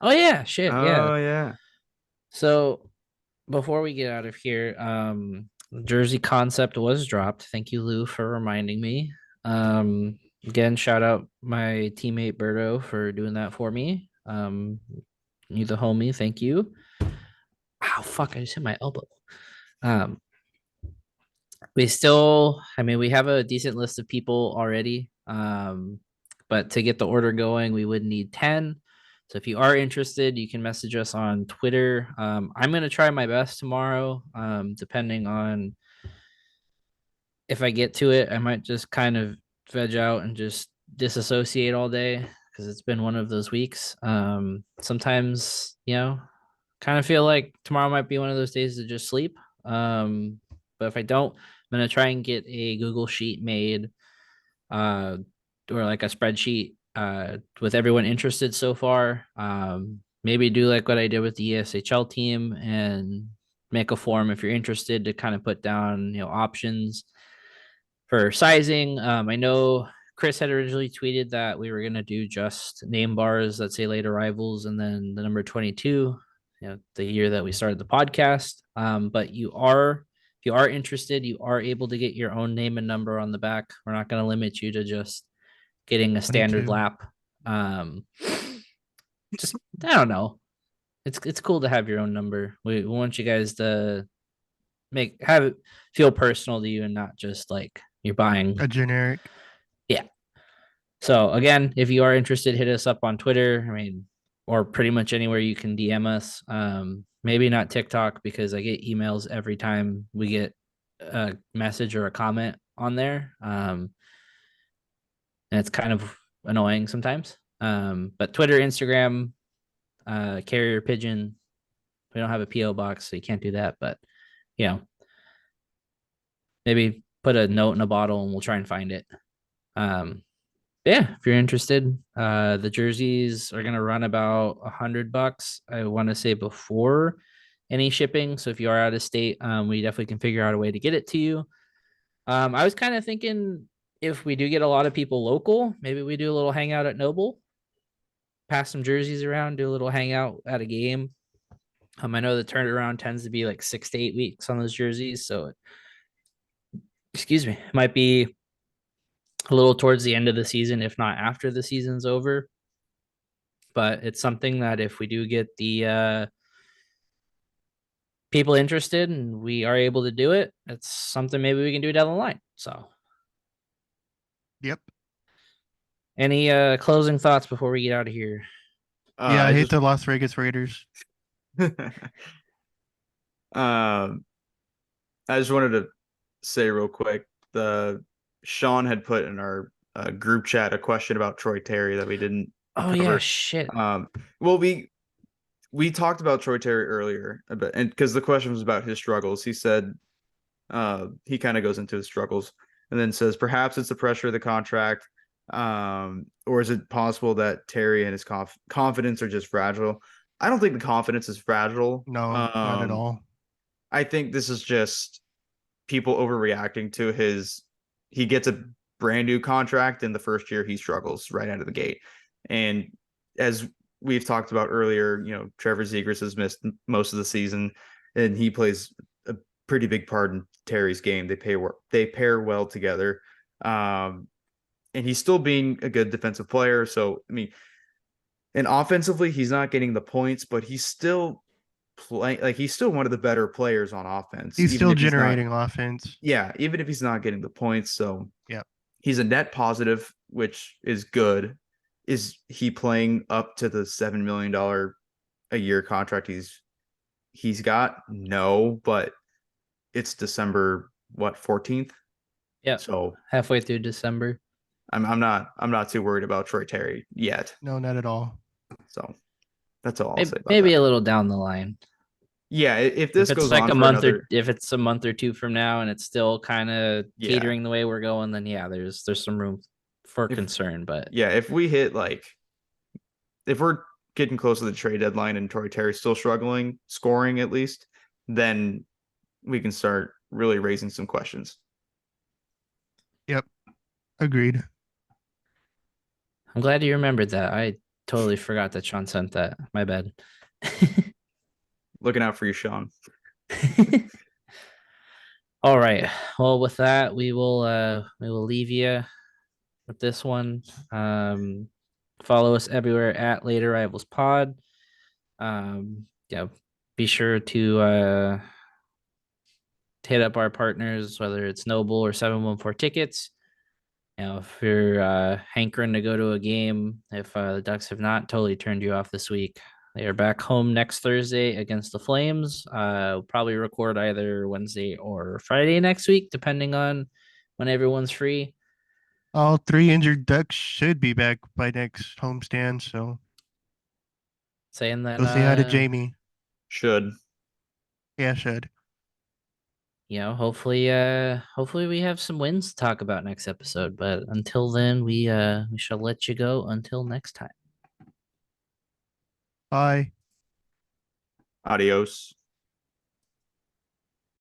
Oh yeah, shit, yeah. Oh yeah. So before we get out of here, Jersey concept was dropped. Thank you, Lou, for reminding me. Again, shout out my teammate Berto for doing that for me. You the homie, thank you. Ow, fuck, I just hit my elbow. Um, we still, I mean, we have a decent list of people already. But to get the order going, we would need 10. So if you are interested, you can message us on Twitter. I'm going to try my best tomorrow, depending on if I get to it. I might just kind of veg out and just disassociate all day because it's been one of those weeks. Sometimes, kind of feel like tomorrow might be one of those days to just sleep. But if I don't, I'm gonna try and get a Google sheet made, uh, or like a spreadsheet, with everyone interested so far. Maybe do like what I did with the ESHL team and make a form if you're interested to kind of put down, options for sizing. I know Chris had originally tweeted that we were gonna do just name bars that say late arrivals and then the number 22, the year that we started the podcast. But if you are interested, you are able to get your own name and number on the back. We're not going to limit you to just getting a standard 22. lap. Just I don't know. It's cool to have your own number. We want you guys to have it feel personal to you and not just like you're buying. A generic. Yeah. So again, if you are interested, hit us up on Twitter. I mean, or pretty much anywhere you can DM us. Maybe not TikTok because I get emails every time we get a message or a comment on there. And it's kind of annoying sometimes. But Twitter, Instagram, carrier pigeon. We don't have a PO box, so you can't do that. But maybe put a note in a bottle and we'll try and find it. Yeah, if you're interested, the jerseys are gonna run about $100. I want to say before any shipping. So if you are out of state, we definitely can figure out a way to get it to you. I was kind of thinking if we do get a lot of people local, maybe we do a little hangout at Noble, pass some jerseys around, do a little hangout at a game. I know the turnaround tends to be like 6 to 8 weeks on those jerseys, so excuse me, it might be a little towards the end of the season, if not after the season's over. But it's something that if we do get the people interested and we are able to do it, it's something maybe we can do down the line. So, Yep. any closing thoughts before we get out of here? Yeah, I I hate just the Las Vegas Raiders. um I just wanted to say real quick, the Sean had put in our group chat a question about Troy Terry that we didn't Oh yeah, cover. shit. Well, we talked about Troy Terry earlier, and because the question was about his struggles, he said he kind of goes into his struggles and then says perhaps it's the pressure of the contract, or is it possible that Terry and his confidence are just fragile? I don't think the confidence is fragile. No, not at all. I think this is just people overreacting to his. He gets a brand new contract in the first year, he struggles right out of the gate, and as we've talked about earlier, Trevor Zegras has missed most of the season, and he plays a pretty big part in Terry's game. They pair well together, and he's still being a good defensive player. So I mean, and offensively, he's not getting the points, but he's still he's still one of the better players on offense. He's even still if he's not- generating offense. yeah, even if he's not getting the points. So yeah, he's a net positive, which is good. Is he playing up to the $7 million a year contract he's got? No, but it's December 14th. Yeah. So halfway through December. I'm not too worried about Troy Terry yet. No, not at all. So that's all I'll say about Maybe that. a little down the line. Yeah, if this if it's goes like on a for month another, or if it's a month or two from now and it's still kind of catering the way we're going, then yeah, there's some room for concern. But yeah, if we hit if we're getting close to the trade deadline and Troy Terry's still struggling, scoring at least, then we can start really raising some questions. Yep. Agreed. I'm glad you remembered that. I totally forgot that Sean sent that. My bad. Looking out for you, Sean. All right. Well, with that, we will leave you with this one. Follow us everywhere at Late Arrivals Pod. Yeah, be sure to hit up our partners, whether it's Noble or 714 Tickets. If you're hankering to go to a game, if the Ducks have not totally turned you off this week, they are back home next Thursday against the Flames. We'll probably record either Wednesday or Friday next week, depending on when everyone's free. All 3 injured Ducks should be back by next homestand, so Saying that go say hi to Jamie. Should. Yeah, should. Hopefully we have some wins to talk about next episode. But until then, we shall let you go until next time. Bye. Adios.